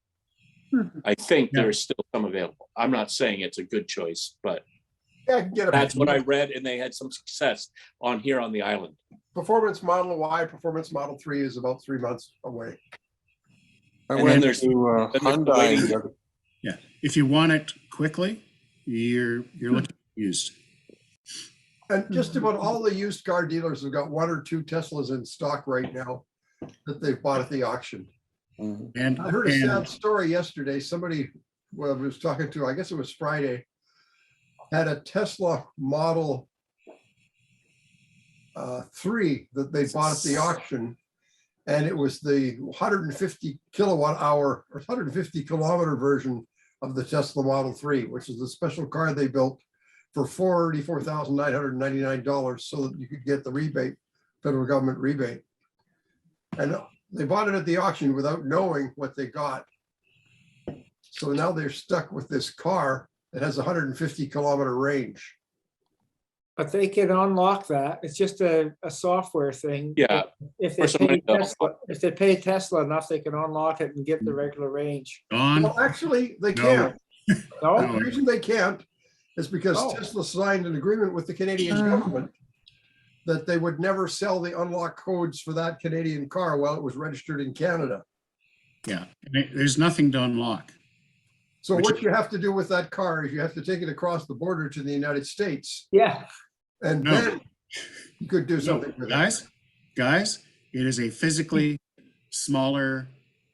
I think there's still some available. I'm not saying it's a good choice, but
Yeah, I can get
that's what I read, and they had some success on the island.
Performance Model Y, Performance Model 3 is about 3 months away.
I
And
went
then
to
there's the
Hyundai.
waiting.
Yeah, if you want it quickly, you're looking at used.
And just about all the used car dealers have got 1 or 2 Teslas in stock right now that they've bought at the auction.
And
I heard a sad story yesterday. Somebody I was talking to, I guess it was Friday, had a Tesla Model 3 that they bought at the auction. And it was the 150 kilowatt hour or 150 kilometer version of the Tesla Model 3, which is the special car they built for $44,999 so that you could get the rebate, federal government rebate. And they bought it at the auction without knowing what they got. So now they're stuck with this car that has 150 kilometer range.
But they can unlock that. It's just a software thing.
Yeah.
If
For
they
somebody
pay
else.
Tesla, if they pay Tesla enough, they can unlock it and get the regular range.
Don,
Well, actually, they
No.
can't.
No?
The reason they can't is because
Oh.
Tesla signed an agreement with the Canadian government that they would never sell the unlock codes for that Canadian car while it was registered in Canada.
yeah, there's nothing to unlock.
So
Which-
what you have to do with that car is you have to take it across the border to the United States,
Yeah.
and
No.
then you could do
No,
something with it.
guys, it is a physically smaller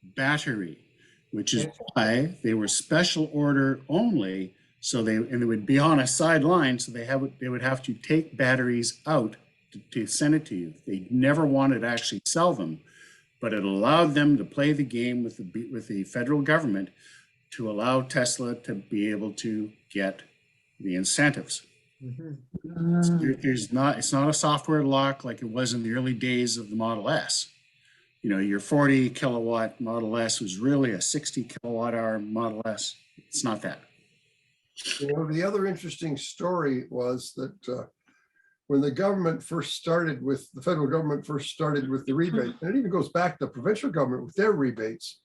battery, which is why they were special order only. So they would be on a sideline, so they would have to take batteries out to send it to you. They never wanted to actually sell them, but it allowed them to play the game with the federal government to allow Tesla to be able to get the incentives. It's not a software lock like it was in the early days of the Model S. Your 40 kilowatt Model S was really a 60 kilowatt hour Model S. It's not that.
The other interesting story was that when the government first started with, the federal government first started with the rebate, and it even goes back to the provincial government with their rebates.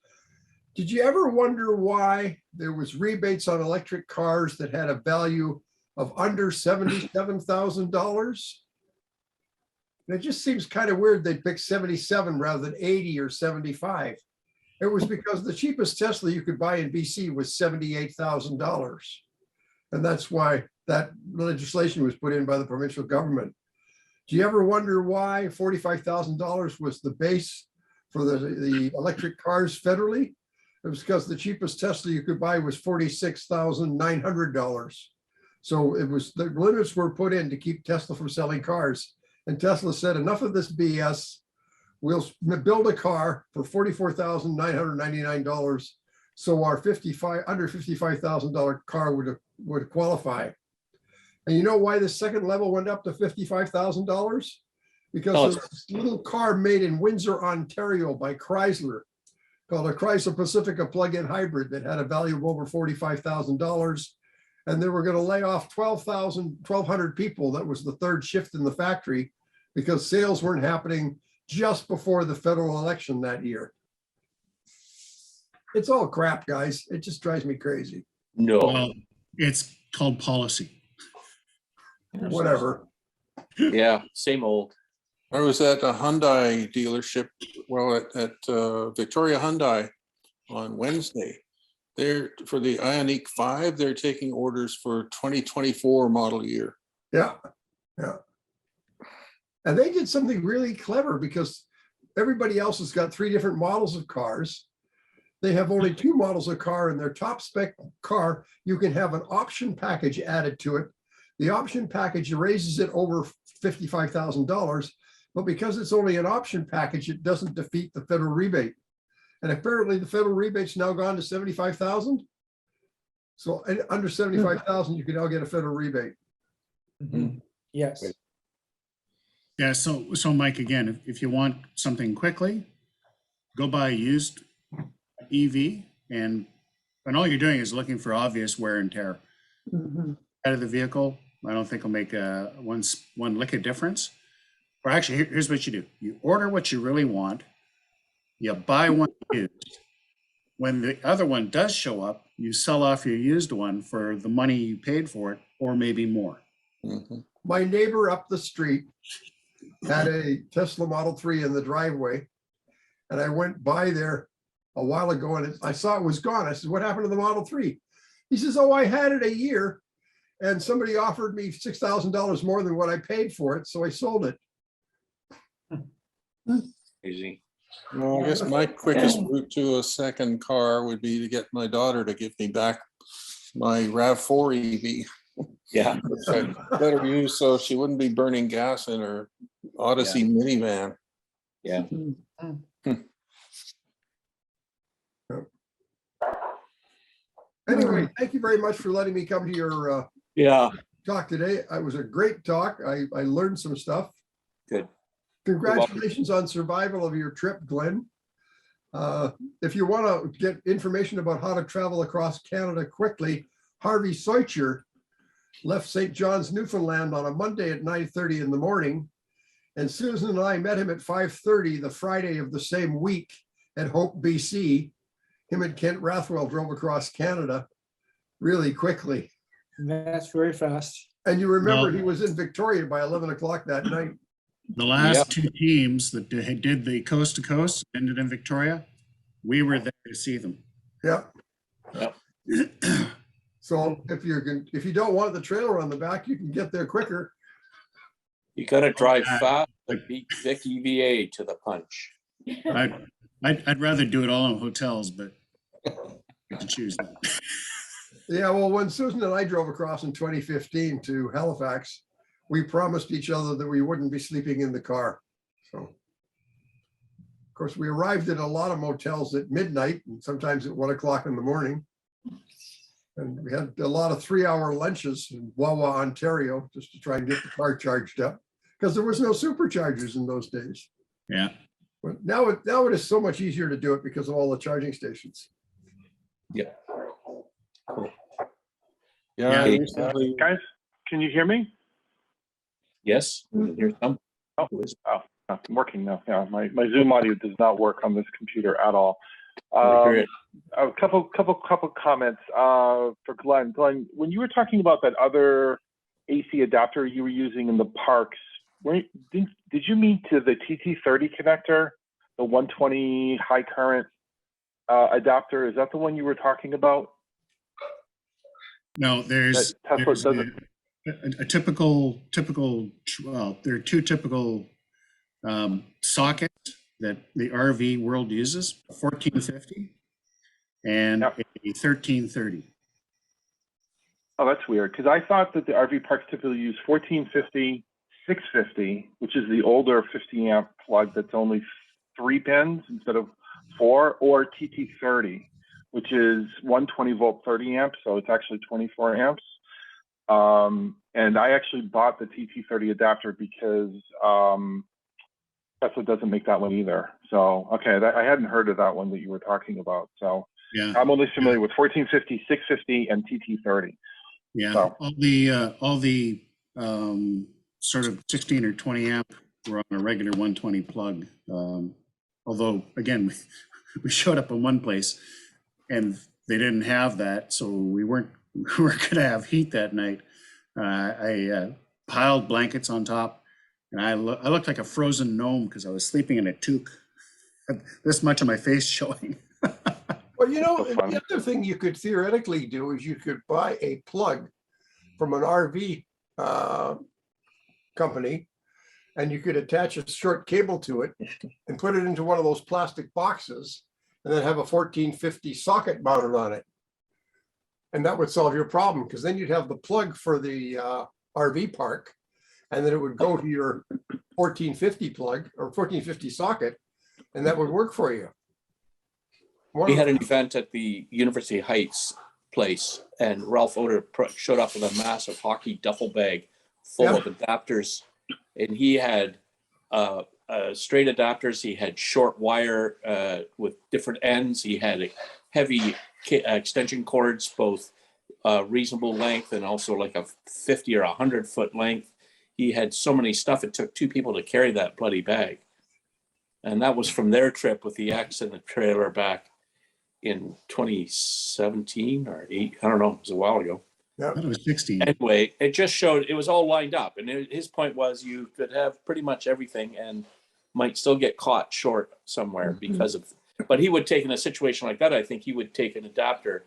Did you ever wonder why there was rebates on electric cars that had a value of under $77,000? It just seems kind of weird they picked 77 rather than 80 or 75. It was because the cheapest Tesla you could buy in BC was $78,000. And that's why that legislation was put in by the provincial government. Do you ever wonder why $45,000 was the base for the electric cars federally? It was because the cheapest Tesla you could buy was $46,900. So it was, the limits were put in to keep Tesla from selling cars. And Tesla said, enough of this BS. We'll build a car for $44,999. So our under $55,000 car would qualify. And you know why the second level went up to $55,000? Because of this little car made in Windsor, Ontario by Chrysler called a Chrysler Pacifica plug-in hybrid that had a value of over $45,000. And they were going to lay off 1,200 people. That was the third shift in the factory because sales weren't happening just before the federal election that year. It's all crap, guys. It just drives me crazy.
No.
Well, it's called policy.
Whatever.
Yeah, same old.
I was at a Hyundai dealership, at Victoria Hyundai on Wednesday. They're for the Ioniq 5, they're taking orders for 2024 model year.
Yeah. And they did something really clever because everybody else has got 3 different models of cars. They have only 2 models of car in their top spec car. You can have an option package added to it. The option package raises it over $55,000, but because it's only an option package, it doesn't defeat the federal rebate. And apparently the federal rebate's now gone to 75,000. So under 75,000, you can now get a federal rebate.
Yeah, Yes.
Yeah, so Mike, again, if you want something quickly, go buy a used EV and all you're doing is looking for obvious wear and tear. Out of the vehicle, I don't think will make one lick of difference. Or actually, here's what you do. You order what you really want, you buy one used. When the other one does show up, you sell off your used one for the money you paid for it, or maybe more.
Mhm.
My neighbor up the street had a Tesla Model 3 in the driveway. And I went by there a while ago and I saw it was gone. I said, what happened to the Model 3? He says, oh, I had it a year and somebody offered me $6,000 more than what I paid for it. So I sold it.
Easy.
Well, I guess my quickest route to a second car would be to get my daughter to give me back my RAV4 EV.
Yeah.
Which I let her use so she wouldn't be burning gas in her Odyssey minivan.
Yeah.
Anyway, thank you very much for letting me come to your talk today. It was a great talk. I learned some stuff.
Good.
Congratulations on survival of your trip, Glenn. If you want to get information about how to travel across Canada quickly, Harvey Seucher left St. John's, Newfoundland on a Monday at 9:30 in the morning. And Susan and I met him at 5:30 the Friday of the same week at Hope, BC. Him and Kent Rathwell drove across Canada really quickly.
That's very fast.
And you remember he was in Victoria by 11 o'clock that night.
The last two teams that did the coast to coast ended in Victoria. We were there to see them.
Yeah.
Yep.
So if you don't want the trailer on the back, you can get there quicker.
You got to drive fast to beat VicEVA to the punch.
I'd rather do it all in hotels, but I get to choose.
Yeah, well, when Susan and I drove across in 2015 to Halifax, we promised each other that we wouldn't be sleeping in the car. So, of course, we arrived at a lot of motels at midnight and sometimes at 1 o'clock in the morning. And we had a lot of 3-hour lunches in Wawa, Ontario, just to try and get the car charged up because there was no superchargers in those days.
Yeah.
But now it is so much easier to do it because of all the charging stations.
Yeah. Cool.
Yeah.
Guys, can you hear me?
Yes. Here's some.
I'm working now. Yeah, my Zoom audio does not work on this computer at all.
Hear it.
A couple comments for Glenn. Glenn, when you were talking about that other AC adapter you were using in the parks, did you mean to the TT30 connector, the 120 high current adapter? Is that the one you were talking about?
No, there's a typical, well, there are two typical sockets that the RV world uses, 1450 and a 1330.
Oh, that's weird, because I thought that the RV parks typically use 1450, 650, which is the older 50 amp plug that's only 3 pins instead of 4, or TT30, which is 120 volt 30 amps, so it's actually 24 amps. And I actually bought the TT30 adapter because Tesla doesn't make that one either. So, okay, I hadn't heard of that one that you were talking about. So
yeah,
I'm only familiar with 1450, 650, and TT30.
Yeah,
so.
all the sort of 16 or 20 amp were on a regular 120 plug. Although, again, we showed up in one place and they didn't have that, so we weren't going to have heat that night. I piled blankets on top, and I looked like a frozen gnome because I was sleeping in a toque. This much of my face showing.
Well, you know, the other thing you could theoretically do is you could buy a plug from an RV company, and you could attach a short cable to it and put it into one of those plastic boxes and then have a 1450 socket mounted on it. And that would solve your problem, because then you'd have the plug for the RV park, and then it would go to your 1450 plug or 1450 socket, and that would work for you.
We had an event at the University Heights place, and Ralph Oder showed up with a massive hockey duffel bag full
Yeah.
of adapters, and he had straight adapters. He had short wire with different ends. He had heavy extension cords, both reasonable length and also like a 50 or 100-foot length. He had so many stuff. It took 2 people to carry that bloody bag. And that was from their trip with the X and the trailer back in 2017 or 8. I don't know. It was a while ago.
Yeah.
That was 16.
Anyway, it just showed it was all lined up. And his point was you could have pretty much everything and might still get caught short somewhere because of, but he would take in a situation like that, I think he would take an adapter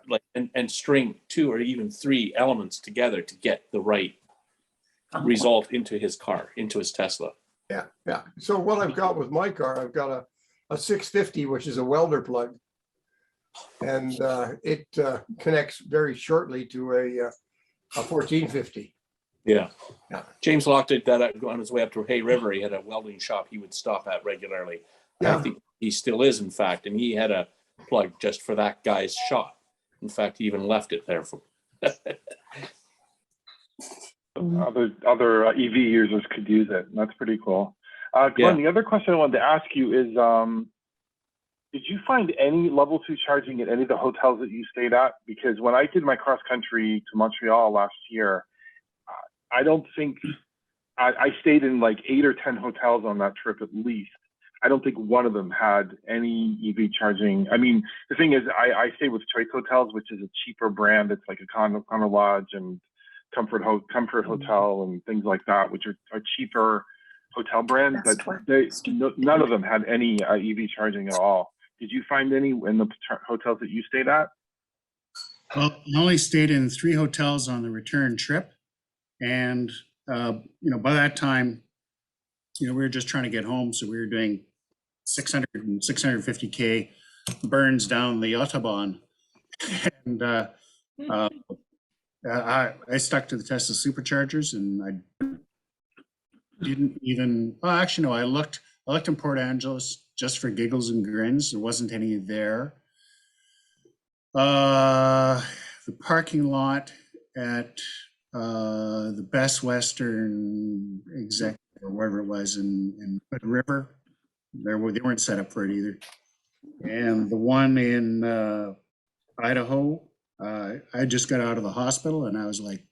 like and string 2 or even 3 elements together to get the right result into his car, into his Tesla.
Yeah, yeah. So what I've got with my car, I've got a 650, which is a welder plug. And it connects very shortly to a 1450.
Yeah.
Yeah.
James Locke did that on his way up to Hay River. He had a welding shop he would stop at regularly.
Yeah.
I think he still is, in fact, and he had a plug just for that guy's shop. In fact, he even left it there for
Other EV users could use it. That's pretty cool. Glenn, the other question I wanted to ask you is, did you find any level 2 charging at any of the hotels that you stayed at? Because when I did my cross country to Montreal last year, I don't think I stayed in like 8 or 10 hotels on that trip at least. I don't think one of them had any EV charging. I mean, the thing is, I stay with Choice Hotels, which is a cheaper brand. It's like a Condo Lodge and Comfort Hotel and things like that, which are cheaper hotel brands. None of them had any EV charging at all. Did you find any in the hotels that you stayed at?
Well, I only stayed in 3 hotels on the return trip. And, by that time, we were just trying to get home. So we were doing 600 and 650K burns down the Autobahn. And I stuck to the Tesla superchargers, and I didn't even, actually, no, I looked in Port Angeles just for giggles and grins. There wasn't any there. The parking lot at the Best Western Executive or wherever it was in Hood River, they weren't set up for it either. And the one in Idaho, I just got out of the hospital and I was like,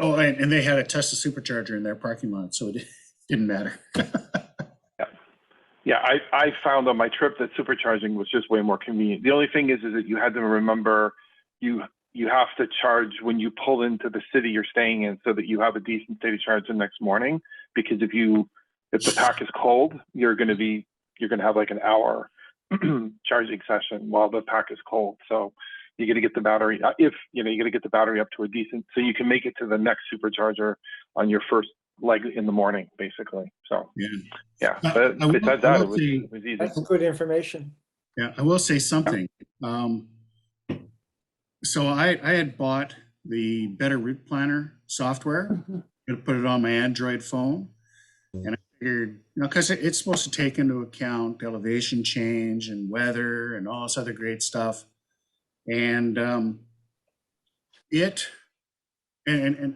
oh, and they had a Tesla supercharger in their parking lot, so it didn't matter.
Yeah, I found on my trip that supercharging was just way more convenient. The only thing is that you had to remember you have to charge when you pull into the city you're staying in, so that you have a decent state of charge the next morning. Because if the pack is cold, you're going to have like an hour charging session while the pack is cold. So you got to get the battery you got to get the battery up to a decent, so you can make it to the next supercharger on your first leg in the morning, basically. So yeah. But besides that, it was easy.
That's good information.
Yeah, I will say something. So I had bought the Better Route Planner software. To put it on my Android phone, and I figured, because it's supposed to take into account elevation change and weather and all this other great stuff. And and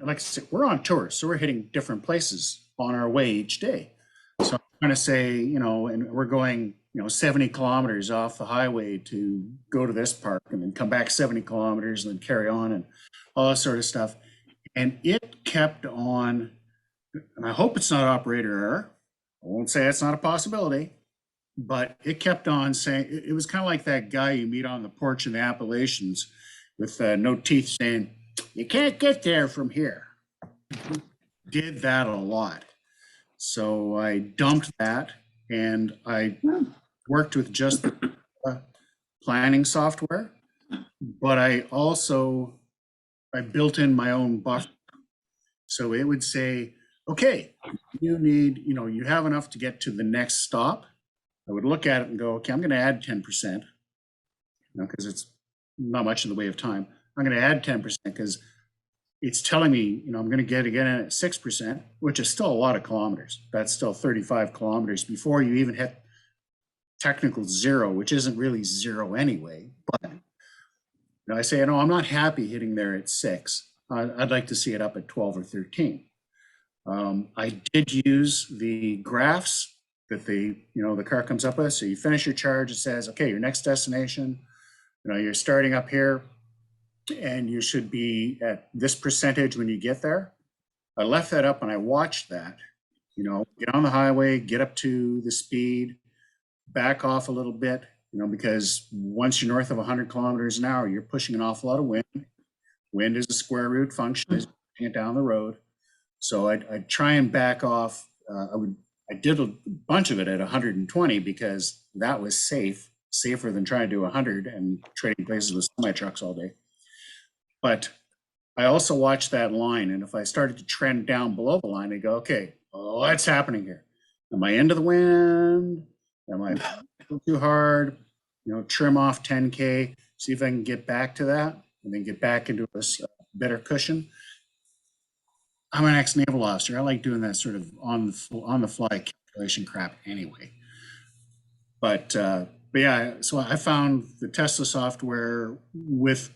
like I said, we're on tour, so we're hitting different places on our way each day. So I'm trying to say, and we're going, 70 kilometers off the highway to go to this park and then come back 70 kilometers and then carry on and all that sort of stuff. And it kept on, and I hope it's not operator error. I won't say it's not a possibility, but it kept on saying, it was kind of like that guy you meet on the porch in the Appalachians with no teeth saying, you can't get there from here. Did that a lot. So I dumped that and I worked with just the planning software, but I built in my own buffer. So it would say, okay, you need, you have enough to get to the next stop. I would look at it and go, okay, I'm going to add 10%, because it's not much in the way of time. I'm going to add 10% because it's telling me, I'm going to get again at 6%, which is still a lot of kilometers. That's still 35 kilometers before you even hit technical zero, which isn't really zero anyway. But I say, I'm not happy hitting there at 6. I'd like to see it up at 12 or 13. I did use the graphs that the car comes up with. So you finish your charge, it says, okay, your next destination, you're starting up here and you should be at this percentage when you get there. I left that up and I watched that, get on the highway, get up to the speed, back off a little bit, because once you're north of 100 kilometers an hour, you're pushing an awful lot of wind. Wind is a square root function as you're pushing it down the road. So I'd try and back off. I did a bunch of it at 120 because that was safer than trying to do 100 and trading places with semi trucks all day. But I also watched that line, and if I started to trend down below the line, I go, okay, what's happening here? Am I into the wind? Am I too hard? Trim off 10K, see if I can get back to that, and then get back into a better cushion. I'm an ex-naval officer. I like doing that sort of on the fly calculation crap anyway. But yeah, so I found the Tesla software with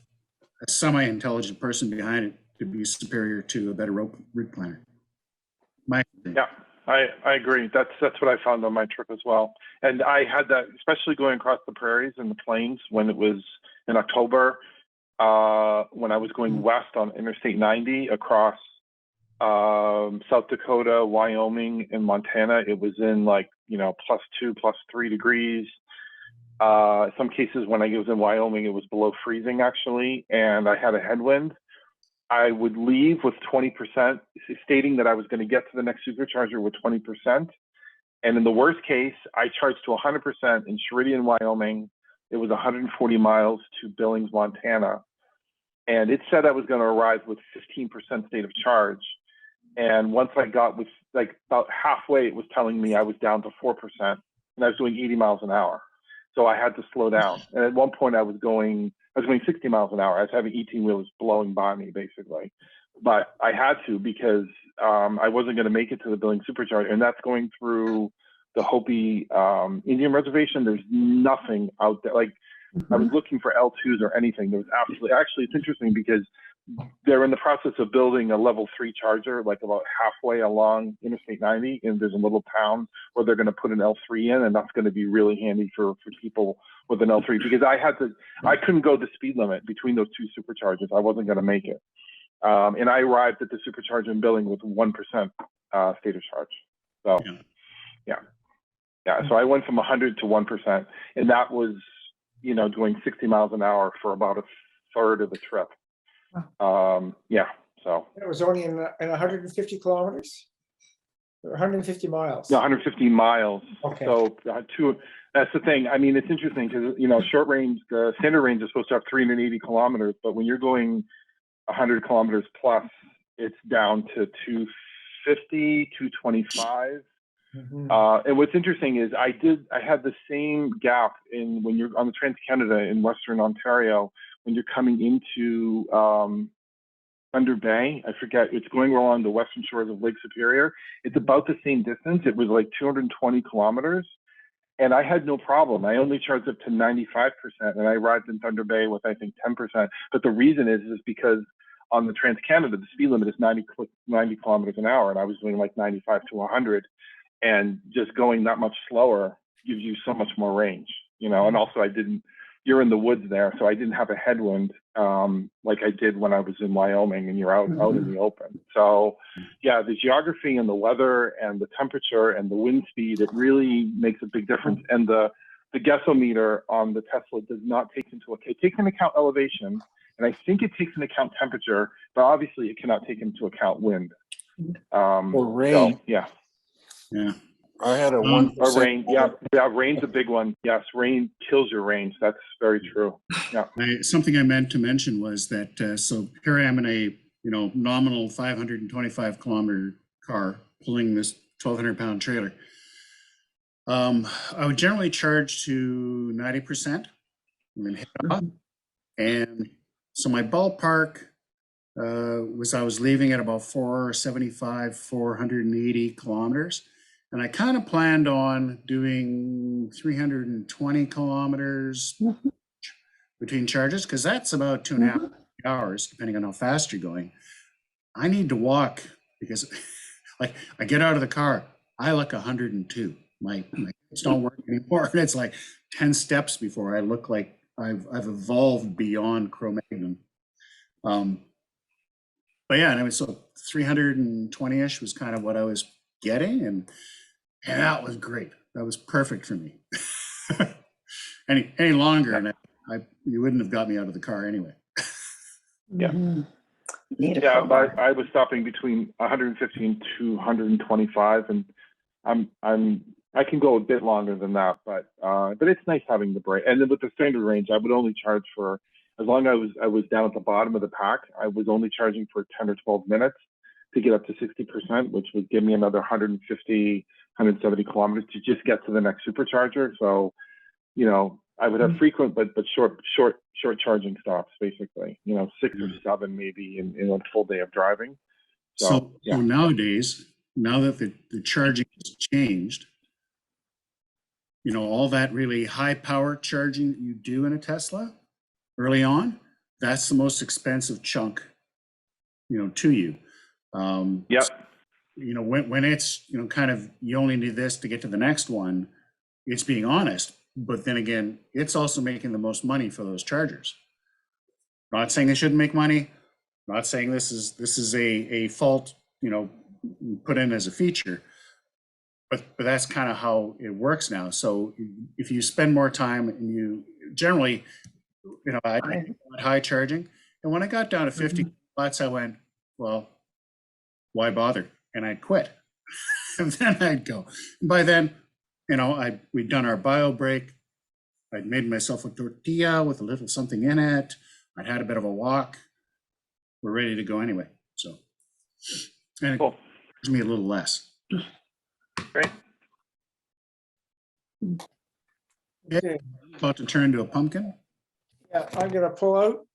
a semi-intelligent person behind it to be superior to a better route planner.
Yeah, I agree. That's what I found on my trip as well. And I had that, especially going across the prairies and the plains when it was in October, when I was going west on Interstate 90 across South Dakota, Wyoming, and Montana. It was in +2, +3 degrees. Some cases when I was in Wyoming, it was below freezing actually, and I had a headwind. I would leave with 20%, stating that I was going to get to the next supercharger with 20%. And in the worst case, I charged to 100% in Sheridan, Wyoming. It was 140 miles to Billings, Montana. And it said I was going to arrive with 15% state of charge. And once I got with about halfway, it was telling me I was down to 4%, and I was doing 80 miles an hour. So I had to slow down. And at one point I was going 60 miles an hour. I was having 18-wheelers blowing by me basically, but I had to because I wasn't going to make it to the Billings supercharger. And that's going through the Hopi Indian reservation. There's nothing out there. I was looking for L2s or anything. There was actually, it's interesting because they're in the process of building a level 3 charger, about halfway along Interstate 90, and there's a little town where they're going to put an L3 in, and that's going to be really handy for people with an L3 because I couldn't go the speed limit between those two superchargers. I wasn't going to make it, and I arrived at the supercharger in Billings with 1% state of charge. So yeah. So I went from 100 to 1%, and that was doing 60 miles an hour for about a third of the trip. Yeah, so
it was only in 150 kilometers, 150 miles.
Yeah, 150 miles.
Okay.
So that's the thing. I mean, it's interesting because short range, the standard range is supposed to have 380 kilometers, but when you're going 100 kilometers plus, it's down to 250, 225. And what's interesting is I had the same gap when you're on the Trans-Canada in Western Ontario, when you're coming into Thunder Bay. I forget, it's going along the western shores of Lake Superior. It's about the same distance. It was 220 kilometers. And I had no problem. I only charged up to 95%, and I arrived in Thunder Bay with, I think, 10%. But the reason is because on the Trans-Canada, the speed limit is 90 kilometers an hour, and I was doing 95 to 100. And just going that much slower gives you so much more range, and also you're in the woods there, so I didn't have a headwind like I did when I was in Wyoming and you're out in the open. So yeah, the geography and the weather and the temperature and the wind speed, it really makes a big difference. And the guessometer on the Tesla does not take into account, it takes into account elevation, and I think it takes into account temperature, but obviously it cannot take into account wind.
Or rain.
So, yeah.
Yeah.
I had a 1%.
Rain. Yeah, rain's a big one. Yes, rain kills your range. That's very true. Yeah.
Something I meant to mention was that so here I am in a nominal 525 kilometer car pulling this 1,200 pound trailer. I would generally charge to 90% and then hit off. And so my ballpark was I was leaving at about 475, 480 kilometers. And I kind of planned on doing 320 kilometers between charges, because that's about 2.5 hours, depending on how fast you're going. I need to walk because like I get out of the car, I look 102. My hips don't work anymore. And it's like 10 steps before I look like I've evolved beyond Cro-Magnon. But yeah, and I mean, so 320-ish was kind of what I was getting, and that was great. That was perfect for me. any longer, and you wouldn't have got me out of the car anyway.
Yeah. Yeah, but I was stopping between 115 to 125, and I can go a bit longer than that, but it's nice having the break. And then with the standard range, I would only charge for, as long as I was down at the bottom of the pack, I was only charging for 10 or 12 minutes to get up to 60%, which would give me another 150, 170 kilometers to just get to the next supercharger. So, you know, I would have frequent but short charging stops, basically. You know, 6 or 7 maybe in a full day of driving.
So nowadays, now that the charging has changed, you know, all that really high power charging that you do in a Tesla early on, that's the most expensive chunk, you know, to you. You know, when it's, you know, kind of, you only need this to get to the next one, it's being honest. But then again, it's also making the most money for those chargers. Not saying they shouldn't make money. Not saying this is a fault, you know, put in as a feature. But that's kind of how it works now. So if you spend more time and you generally, you know, I high charging, and when I got down to 50 watts, I went, well, why bother? And I'd quit. And then I'd go. And by then, you know, we'd done our bio break. I'd made myself a tortilla with a little something in it. I'd had a bit of a walk. We're ready to go anyway. So, and it gives me a little less.
Great.
Okay. About to turn to a pumpkin.
Yeah, I'm gonna pull out,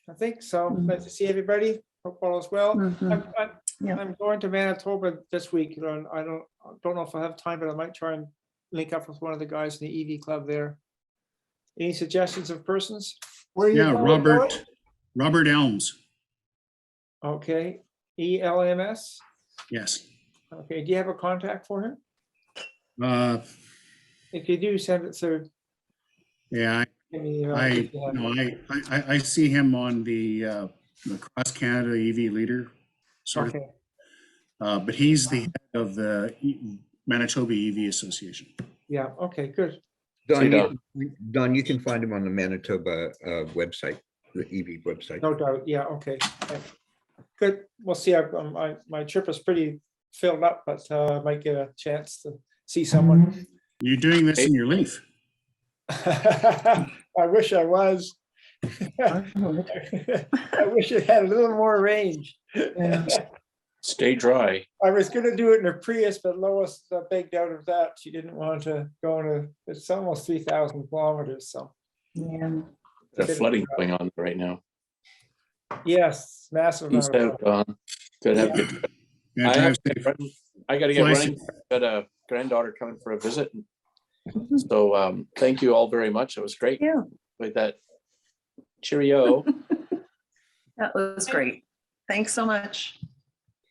I think so. Nice to see everybody. Hope all is well. I'm going to Manitoba this week. I don't know if I have time, but I might try and link up with one of the guys in the EV club there. Any suggestions of persons?
Yeah, Robert Elms.
Okay, ELMS.
Yes.
Okay, do you have a contact for him? If you do, send it through.
Yeah, I see him on the Cross Canada EV leader sort of. But he's the head of the Manitoba EV Association.
Yeah. Okay. Good.
Don, you can find him on the Manitoba website, the EV website.
No doubt. Yeah. Okay. Good. We'll see. My trip is pretty filled up, but I might get a chance to see someone.
You're doing this in your Leaf.
I wish I was. I wish it had a little more range.
Stay dry.
I was going to do it in a Prius, but Lois begged out of that. She didn't want to go in a. It's almost 3,000 kilometers. So
yeah,
there's flooding going on right now.
Yes, massive.
Peace out, Don. Good, have a good trip.
Yeah,
I got to get running. Got a granddaughter coming for a visit. So thank you all very much. It was great.
Yeah.
With that. Cheerio.
That was great. Thanks so much.